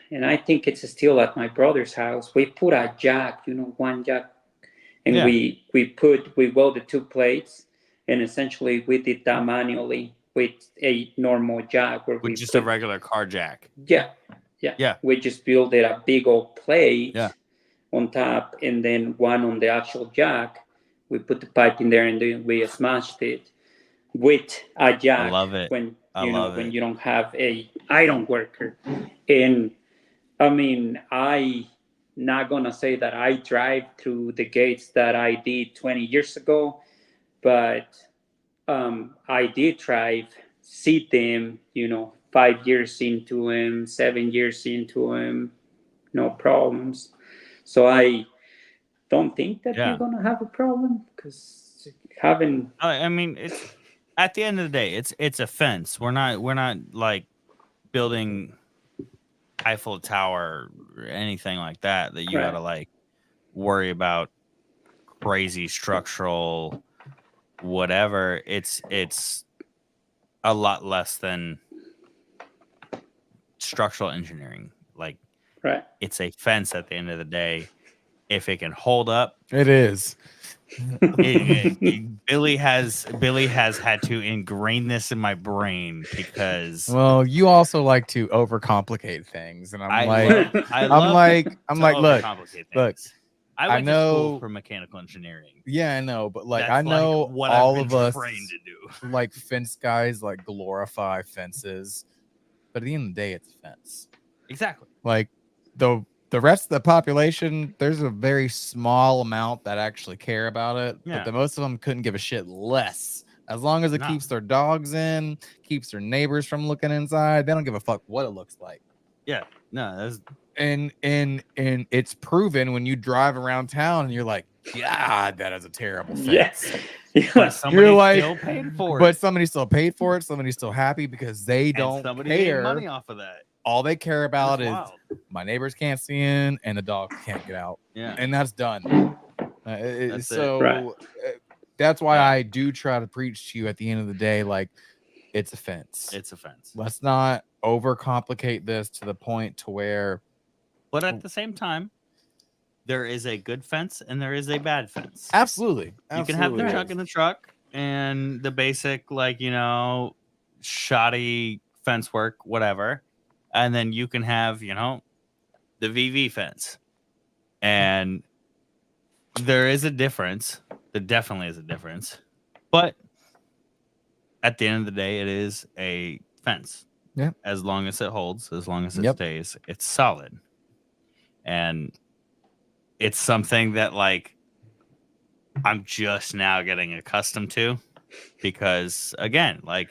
and I think it's still at my brother's house. We put a jack, one jack, and we welded two plates, and essentially we did that manually with a normal jack, where just a regular car jack. Yeah. We just built it a big old plate on top, and then one on the actual jack. We put the pipe in there, and then we smashed it with a jack. I love it. When you don't have a iron worker. And I mean, I not gonna say that I drive through the gates that I did 20 years ago, but I did drive, see them, 5 years into them, 7 years into them, no problems. So I don't think that you're gonna have a problem, because having. I mean, it's at the end of the day, it's a fence. We're not like building Eiffel Tower or anything like that you gotta like worry about crazy structural whatever. It's a lot less than structural engineering. Like it's a fence at the end of the day. If it can hold up, it is. Billy has had to ingrain this in my brain, because you also like to overcomplicate things, and I'm like, look, I went to school for mechanical engineering. Yeah, I know, but like, that's I know like what all I've of been us trained to do. Like fence guys like glorify fences, but at the end of the day, it's a fence. Exactly. Like the rest of the population, there's a very small amount that actually care about it, but the most of them couldn't give a shit less. As long as it keeps their dogs in, keeps their neighbors from looking inside, they don't give a fuck what it looks like. Yeah, no, that's and it's proven when you drive around town and you're like, God, that is a terrible fence. Yes. You're like, still paid for it. But somebody still paid for it. Somebody's still happy because they don't care. Made money off of that. All they care about is my neighbors can't see in and the dog can't get out. Yeah, and that's done. That's why I do try to preach to you at the end of the day, like, it's a fence. It's a fence. Let's not overcomplicate this to the point to where. But at the same time, there is a good fence and there is a bad fence. Absolutely. You can have the truck in the truck and the basic, like, shoddy fence work, whatever. And then you can have, the VV fence. And there is a difference. There definitely is a difference. But at the end of the day, it is a fence. Yeah. As long as it holds, as long as it stays, it's solid. And it's something that, like, I'm just now getting accustomed to, because, again, like,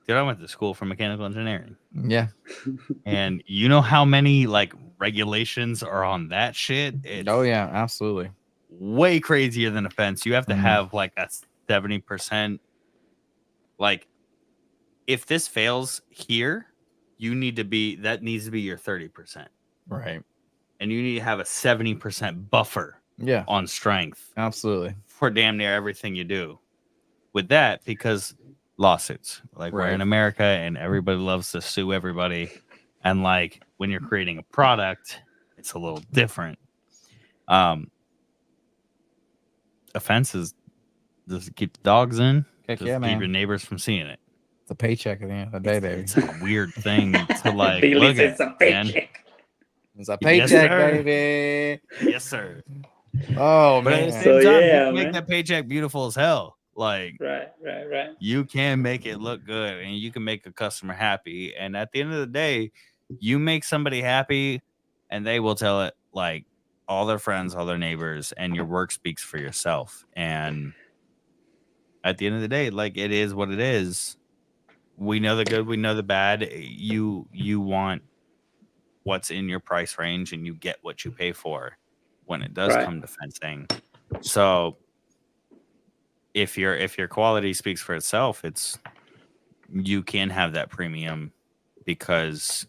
dude, I went to school for mechanical engineering. Yeah. And you know how many, like, regulations are on that shit? Oh, yeah, absolutely. Way crazier than a fence. You have to have, like, a 70%, like, if this fails here, that needs to be your 30%. Right. And you need to have a 70% buffer Yeah. on strength Absolutely. for damn near everything you do. With that, because lawsuits, like we're in America and everybody loves to sue everybody. And like when you're creating a product, it's a little different. Offenses, does it keep the dogs in? Heck Does yeah, it keep man. your neighbors from seeing it? It's a paycheck at the end of the day, baby. It's a weird thing to like Billy look says at. a paycheck. It's a Yes, paycheck, sir. baby. Yes, sir. Oh, But at the man. same So, time, yeah, you can make man. that paycheck beautiful as hell. Like Right. you can make it look good and you can make a customer happy. And at the end of the day, you make somebody happy and they will tell it like all their friends, all their neighbors, and your work speaks for yourself. And at the end of the day, like it is what it is. We know the good, we know the bad. You want what's in your price range and you get what you pay for when it does Right. come to fencing. So if your quality speaks for itself, you can have that premium because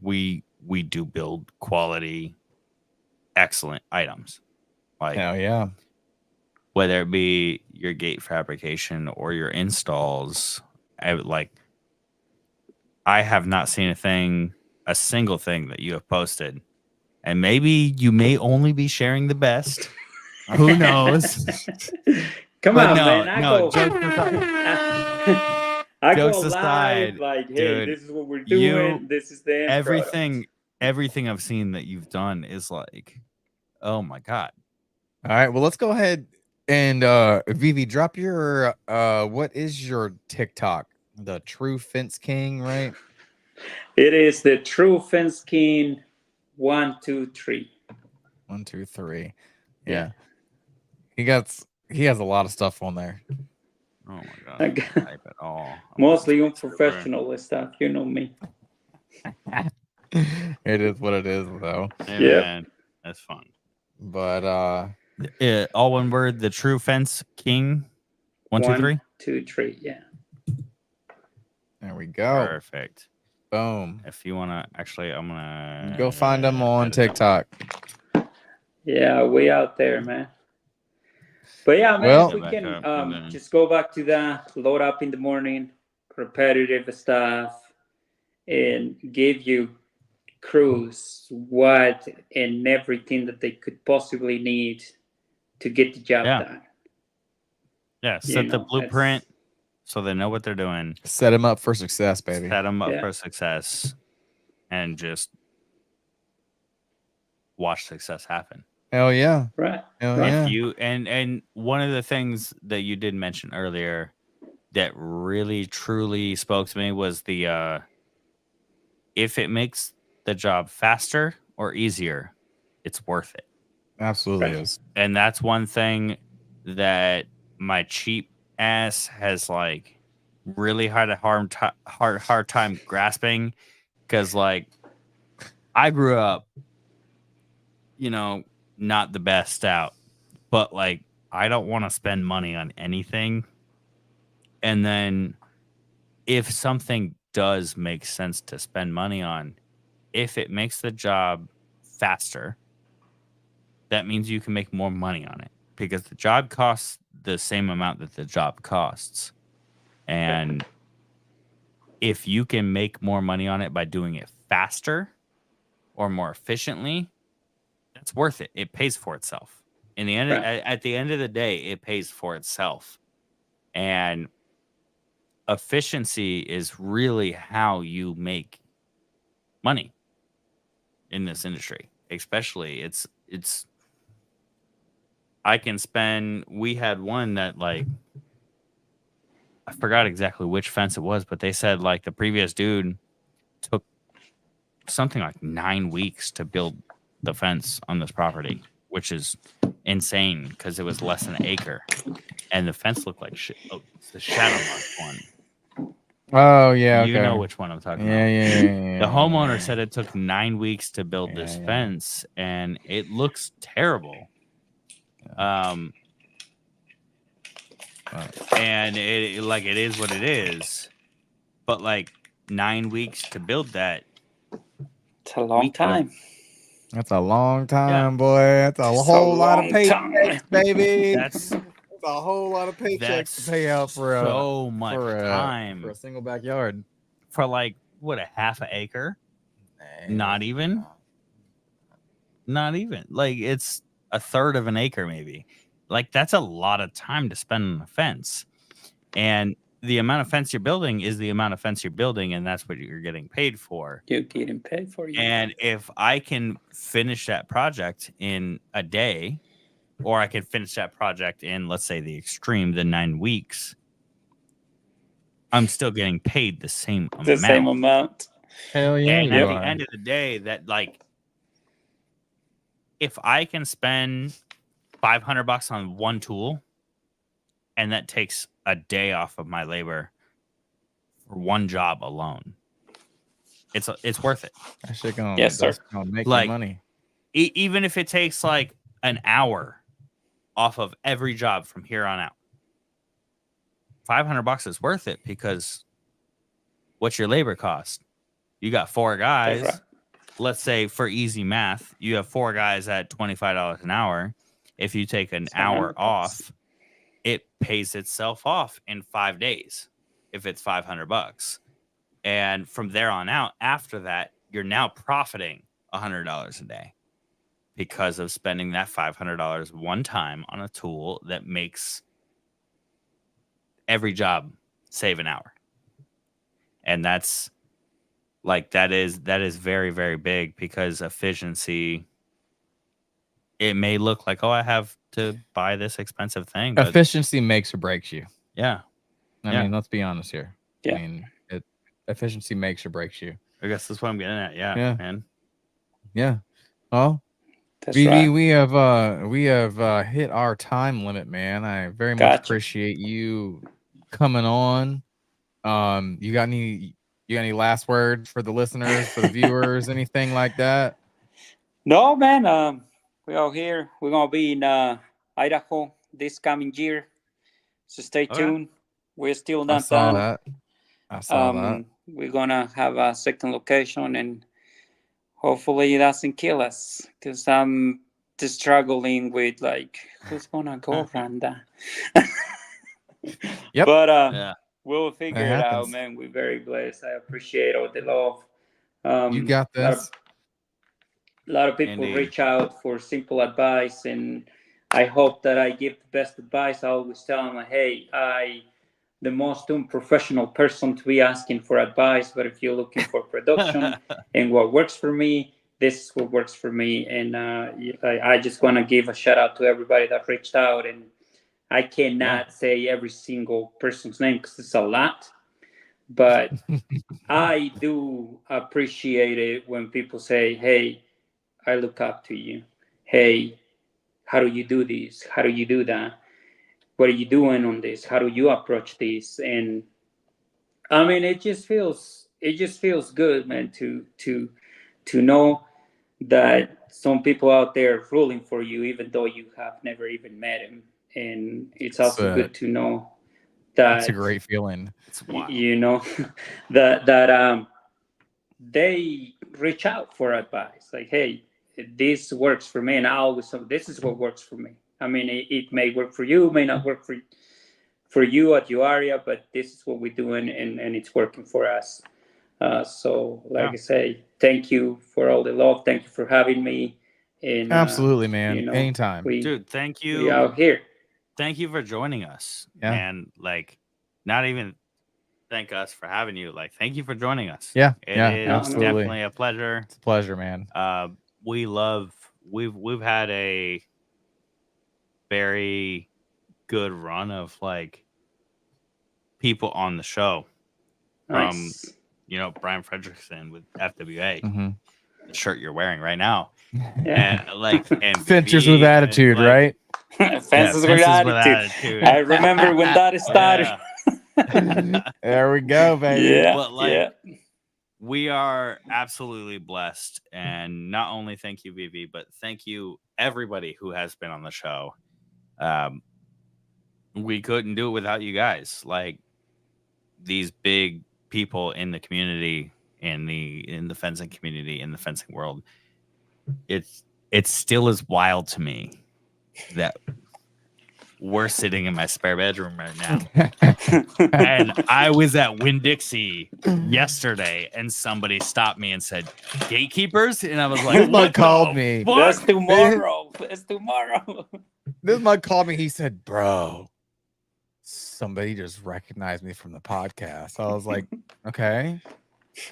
we do build quality excellent items, like Hell yeah. whether it be your gate fabrication or your installs. I have not seen a single thing that you have posted, and maybe you may only be sharing the best. Who knows? Come But on, no, man. I no, go. jokes aside, I jokes go aside, live like, hey, dude, this is what we're doing. This is the end everything I've seen that you've done is like, oh my god. All right. Well, let's go ahead and Vivi, drop your what is your TikTok? The True Fence King, right? It is the True Fence King 1, 2, 3. 1, 2, 3. Yeah. He has a lot of stuff on there. Oh my god. Okay. Type it all. Mostly unprofessional stuff, you know me. It is what it is, though. Yeah, Yeah. man, that's fun. But All one word, the True Fence King. 1, 2, 3. 1, 2, 3. Yeah. there we go. Perfect. Boom. If you wanna, actually, I'm gonna Go find them on edit them. TikTok. Yeah, way out there, man. But yeah, man, Well- if we Back can up and then- just go back to that, load up in the morning, repetitive stuff, and give you crews what and everything that they could possibly need to get the job Yeah. done. Yeah, set the know, blueprint so they know what they're doing. Set him up for success, baby. Set them up Yeah. for success, and just watch success happen. Hell yeah. Right. Hell Right. yeah. If you and one of the things that you did mention earlier that really truly spoke to me was the if it makes the job faster or easier, it's worth it. Absolutely Right. is. And that's one thing that my cheap ass has like really had a hard time grasping, because like I grew up, not the best out, but like I don't want to spend money on anything. And then if something does make sense to spend money on, if it makes the job faster, that means you can make more money on it, because the job costs the same amount that the job costs. And if you can make more money on it by doing it faster or more efficiently, that's worth it. It pays for itself. In the end, Right. at the end of the day, it pays for itself. And efficiency is really how you make money in this industry. Especially it's I can spend, we had one that like, I forgot exactly which fence it was, but they said like the previous dude took something like 9 weeks to build the fence on this property, which is insane because it was less than an acre, and the fence looked like shit. Oh, it's the Shadowmark one. Oh yeah. You okay. know which one I'm talking Yeah, about. yeah. The homeowner said it took 9 weeks to build this Yeah. fence, and it looks terrible. And it is what it is. But like 9 weeks to build that. It's a long We could've- time. That's a long time, boy. That's a It's a whole lot of long paychecks, time. baby. That's That's a whole lot of paychecks that's to pay out for so much time for a single backyard. for like what, a half an acre? Not even. Not even. Like it's a third of an acre, maybe. Like that's a lot of time to spend on a fence. And the amount of fence you're building is the amount of fence you're building, and that's what you're getting paid for. You're getting paid for you. And if I can finish that project in a day, or I can finish that project in, let's say, the extreme, the 9 weeks, I'm still getting paid the same amount. The same amount. Hell yeah, And you at are. the end of the day, that like, if I can spend $500 on one tool, and that takes a day off of my labor for one job alone, it's worth it. That shit gonna, Yes, sir. that's gonna make Like- you money. Even if it takes like an hour off of every job from here on out, $500 is worth it, because what's your labor cost? You got 4 guys. That's right. Let's say, for easy math, you have 4 guys at $25 an hour. If you take an It's hour $100. off, it pays itself off in 5 days if it's $500. And from there on out, after that, you're now profiting $100 a day because of spending that $500 one time on a tool that makes every job save an hour. And that's like, that is very, very big, because efficiency, it may look like, oh, I have to buy this expensive thing, but Efficiency makes or breaks you. yeah, I Yeah. mean, let's be honest here. Yeah. I mean, efficiency makes or breaks you. I guess that's what I'm getting at. Yeah, Yeah. man. Yeah. Well, That's VV, right. we have hit our time limit, man. I very much Gotcha. appreciate you coming on. You got any last words for the listeners, for the viewers, anything like that? No, man. We are here. We're gonna be in Idaho this coming year, so stay Okay. tuned. We're still I not saw done. that. I saw that. We're gonna have a second location, and hopefully it doesn't kill us, because I'm just struggling with like, who's gonna go, Randa? Yep. But Yeah. we'll figure That it out, happens. man. We're very blessed. I appreciate all the love. You got a lot of- this. A lot of people Indeed. reach out for simple advice, and I hope that I give the best advice. I always tell them, hey, the most unprofessional person to be asking for advice, but if you're looking for production and what works for me, this is what works for me. And I just want to give a shout out to everybody that reached out, and I cannot say every single person's name because it's a lot, but I do appreciate it when people say, hey, I look up to you. Hey, how do you do this? How do you do that? What are you doing on this? How do you approach this? And I mean, it just feels good, man, to know that some people out there ruling for you, even though you have never even met him. And it's also good to know that That's a great feeling. It's wild. you know that they reach out for advice, like, hey, this works for me, and I always say, this is what works for me. I mean, it may work for you, may not work for you at your area, but this is what we're doing, and it's working for us. So like I say, thank you for all the love, thank you for having me. And Absolutely, man. you know, Anytime. Dude, thank you. we out here. Thank you for joining us. Yeah. And like, not even thank us for having you. Like, thank you for joining us. Yeah, It yeah, is absolutely. definitely a pleasure. It's a pleasure, man. We've had a very good run of like people on the show. Nice. You know, Brian Fredrickson with FWA, Mhm. the shirt you're wearing right now. Yeah. And like, and Finchers VV, with attitude, like, right? Fences with attitude. I remember when that started. There we go, baby. Yeah, But, like, yeah. We are absolutely blessed. And not only thank you, VV, but thank you everybody who has been on the show. We couldn't do it without you guys. Like, these big people in the community, in the fencing community, in the fencing world, it still is wild to me that we're sitting in my spare bedroom right now. And I was at Winn-Dixie yesterday, and somebody stopped me and said, "Gatekeepers?" And I was like, This mug "What called the me. fuck?" That's tomorrow. That's tomorrow. This mug called me. He said, "Bro, somebody just recognized me from the podcast." I was like, "Okay."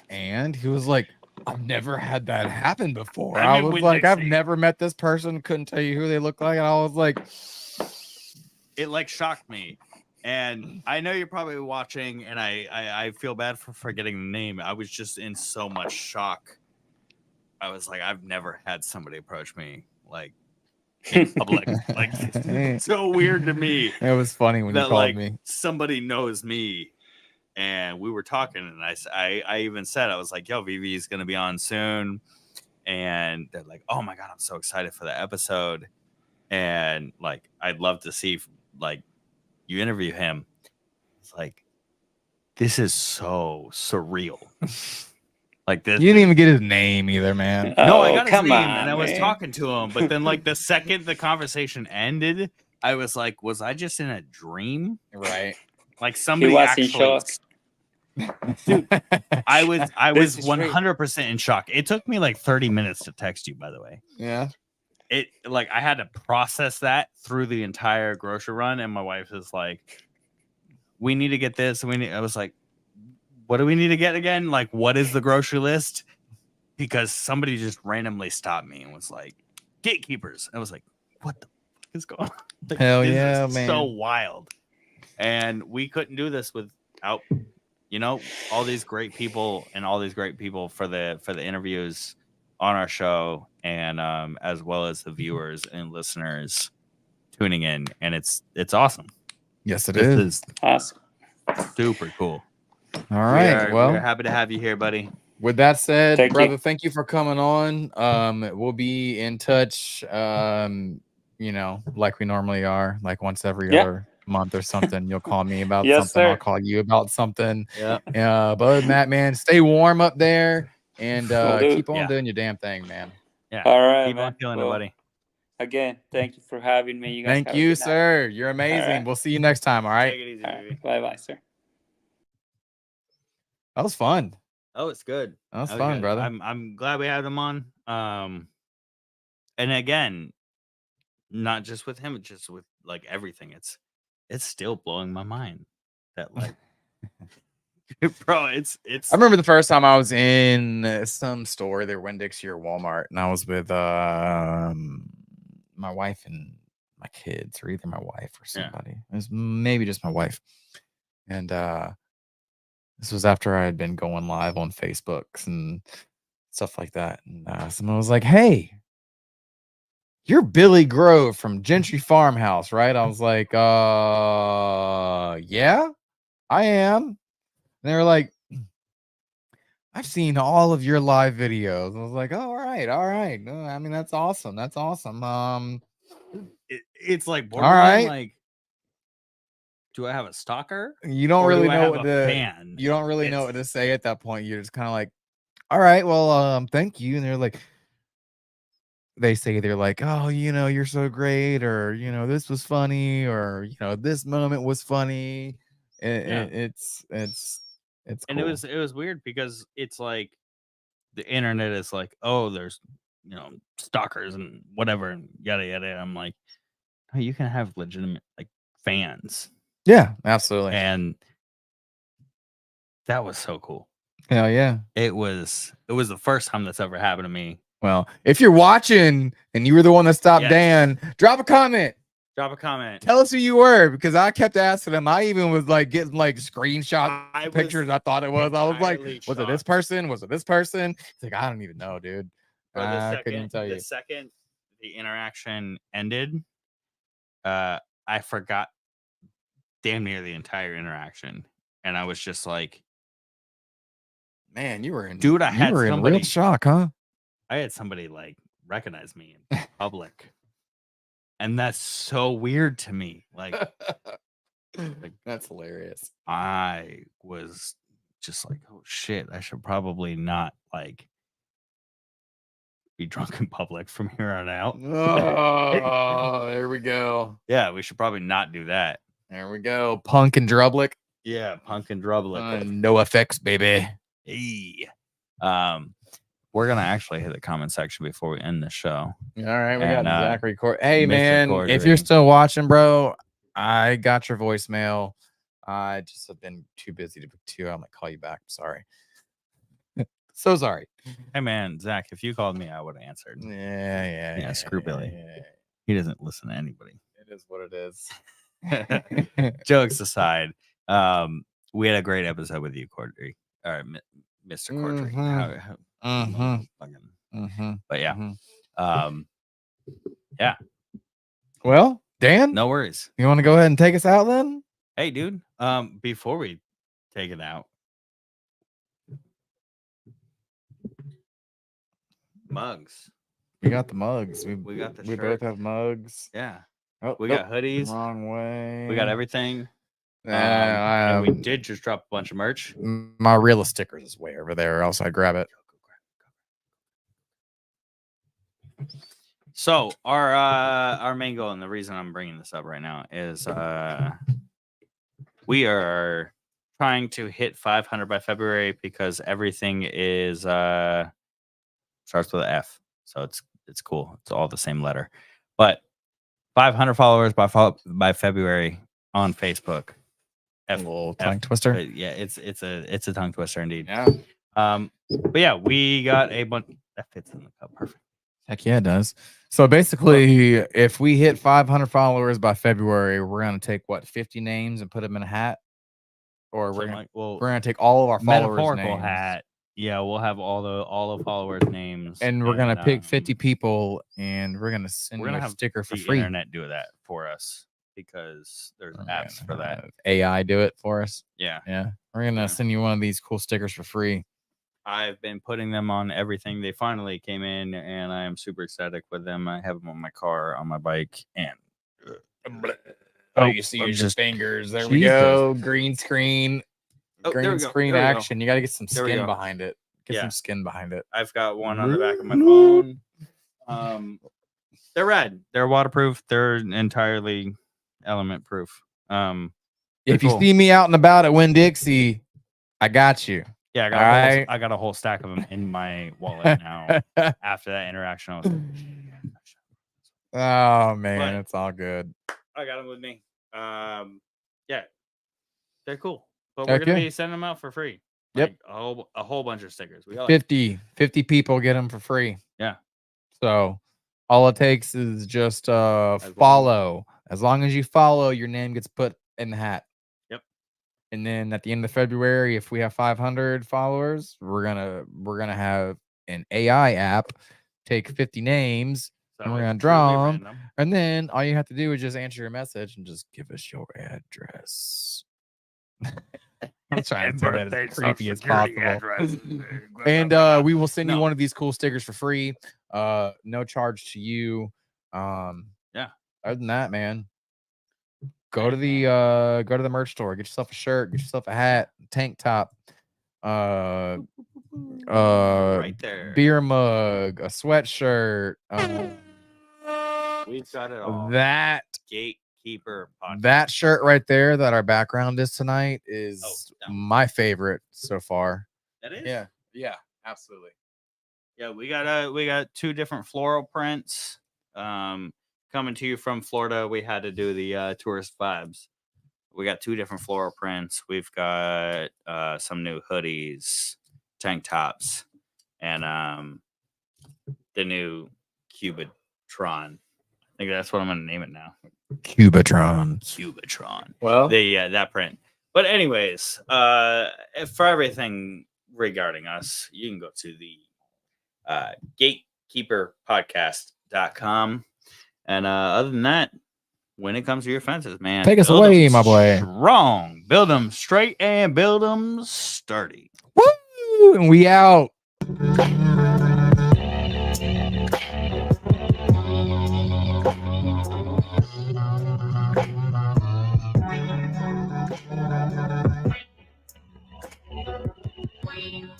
And he was like, "I've never had that happen before." I'm I in was like, "I've Winn-Dixie. never met this person. Couldn't tell you who they look like." And I was like, It like shocked me. And I know you're probably watching, and I feel bad for forgetting the name. I was just in so much shock. I was like, I've never had somebody approach me like in public. Like, it's so weird to me it was funny when you that called like me. somebody knows me. And we were talking, and I even said, I was like, "Yo, VV is gonna be on soon," and they're like, "Oh my god, I'm so excited for the episode!" And like, I'd love to see like you interview him. It's like, this is so surreal. Like this. You didn't even get his name either, man. No, I Oh, got his come name, on, and I was man. talking to him, but then like the second the conversation ended, I was like, was I just in a dream? Right. Like He somebody was actually. in shock. Dude, I was This is real. 100% in shock. It took me like 30 minutes to text you, by the way. Yeah. It like I had to process that through the entire grocery run, and my wife is like, "We need to get this." I was like, "What do we need to get again? Like, what is the grocery list?" Because somebody just randomly stopped me and was like, "Gatekeepers." I was like, "What the fuck is going on?" Like, Hell this yeah, is man. so wild. And we couldn't do this without, all these great people and all these great people for the interviews on our show, and as well as the viewers and listeners tuning in, and it's awesome. Yes, it This is. is Awesome. super cool. All right. we're Well, happy to have you here, buddy. with that said, Thank you. brother, thank you for coming on. We'll be in touch. Like we normally are, like once every Yeah. other month or something. You'll call me about Yes, something. I'll sir. call you about something. Yeah. But other than that, man, stay warm up there and Will do. keep on Yeah. doing your damn thing, man. Yeah. All right, Keep man. on feeling Well, it, buddy. Again, thank you for having me. You guys Thank have a you, good night. sir. You're amazing. right. We'll see you next time. All right. Take it easy, All baby. right. Bye-bye, sir. That was fun. Oh, it's good. That was Okay. fun, brother. I'm glad we had him on. And again, not just with him, just with like everything. It's still blowing my mind that like, bro, it's. I remember the first time I was in some store, either Winn-Dixie or Walmart, and I was with my wife and my kids, or either my wife or Yeah. somebody. It was maybe just my wife. And this was after I had been going live on Facebooks and stuff like that. And someone was like, "Hey, you're Billy Grove from Gentry Farmhouse, right?" I was like, yeah, I am. And they were like, "I've seen all of your live videos." I was like, "Oh, all right. No, I mean, that's awesome. That's awesome. It's like All borderline. right. Like, do I have a stalker? You don't Or do really I know have what a to fan? you don't really know It's- what to say at that point. You're just kind of like, all right, well, thank you." And they're like, they say they're like, "Oh, you're so great," or "This was funny," or "This moment was funny." Yeah. It's And cool. it was weird because it's like the internet is like, oh, there's stalkers and whatever and yada yada. And I'm like, oh, you can have legitimate like fans, Yeah, absolutely. and that was so cool. Hell yeah. It was the first time that's ever happened to me. Well, if you're watching and you were the one that stopped Yes. Dan, drop a comment. Drop a comment. Tell us who you were, because I kept asking him. I even was like getting like screenshot I was pictures. I thought it was. I was like, entirely was it this shocked. person? Was it this person? He's like, I don't even know, dude. Bro, I couldn't even tell you. The second the interaction ended, I forgot damn near the entire interaction, and I was just like, Man, you were in dude, I you had were in somebody. real shock, huh? I had somebody like recognize me in public, and that's so weird to me. Like, That's hilarious. I was just like, oh shit, I should probably not like be drunk in public from here on out. Oh, there we go. Yeah, we should probably not do that. There we go. Punk and Drublick. Yeah, punk and drublet. No effects, baby. Hey. We're gonna actually hit the comment section before we end the show. All right, we got And, Zach record. Hey, Mr. man, if Cordery. you're still watching, bro, I got your voicemail. I just have been too busy to I'm gonna call you back. Sorry. So sorry. Hey man, Zach, if you called me, I would have answered. Yeah. Screw Billy. yeah. He doesn't listen to anybody. It is what it is. Jokes aside, we had a great episode with you, Cordery, or Mr. Cordery. Mhm. But yeah, Mhm. yeah. Well, Dan, No worries. you want to go ahead and take us out then? Hey, dude. Before we take it out, mugs. We got the mugs. We got the We shirts. both have mugs. Yeah, Oh, we nope, got hoodies. wrong way. We got everything. Yeah, and we did just drop a bunch of merch. my reel of stickers is way over there, or else I'd grab it. So our main goal, and the reason I'm bringing this up right now is we are trying to hit 500 by February because everything is starts with an F, so it's cool. It's all the same letter, but 500 followers by February on Facebook. A little tongue twister. Yeah, it's a tongue twister indeed. Yeah. But yeah, we got a bunch that fits in the cup perfect. Heck yeah, it does. So basically, if we hit 500 followers by February, we're gonna take 50 names and put them in a hat, or we're gonna take all of our followers' metaphorical names, hat. Yeah, we'll have all the followers' names, and we're gonna pick 50 people, and we're gonna send we're you gonna a have sticker for the free. internet do that for us because there's We're apps gonna for that. have AI do it for us. Yeah, Yeah, we're gonna Yeah. send you one of these cool stickers for free. I've been putting them on everything. They finally came in, and I am super ecstatic with them. I have them on my car, on my bike, and Oh, you see I'm your just- fingers. There we Jesus. go. Green screen. Oh, there Green we go, screen there we go. action. You got to get some There we skin go. behind it. Get Yeah. some skin behind it. I've got one on the back of my phone. They're red. They're waterproof. They're entirely element proof. If you cool. see me out and about at Winn Dixie, I got you. Yeah, I got, Alright. I got a whole stack of them in my wallet now. After that interaction, I was like, Oh man, But- it's all good. I got them with me. Yeah, they're cool. But Heck we're gonna yeah. be sending them out for free. Yep. Like, a whole bunch of stickers. We got like, 50 people get them for free. Yeah. So all it takes is just long- follow. As long as you follow, your name gets put in the hat. Yep. And then at the end of February, if we have 500 followers, we're gonna have an AI app take 50 names, so and we're gonna it's draw really 'em. random. and then all you have to do is just answer your message and just give us your address. I'm trying to do that as creepy as possible. And we will send you No. one of these cool stickers for free. No charge to you. Yeah. Other than that, man, go to the merch store, get yourself a shirt, get yourself a hat, tank top, right there. beer mug, a sweatshirt. We've got it all. That Gatekeeper podcast. that shirt right there that our background is tonight is no. my favorite so far. That is. Yeah, absolutely. Yeah, we got two different floral prints. Coming to you from Florida, we had to do the tourist vibes. We got two different floral prints. We've got some new hoodies, tank tops, and the new Cubatron. I think that's what I'm gonna name it now. Cubatron. Cubatron. Well, That print. But anyways, for everything regarding us, you can go to the gatekeeperpodcast.com. And other than that, when it comes to your fences, man, Take us build 'em away, my boy. Strong. Build them straight and build them sturdy. woo! And we out. Brother.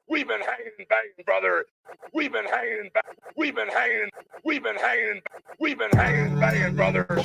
We've been hanging and banging, brother. We've been hanging and banging. We've been hanging. We've been hanging. We've been hanging and banging, brother.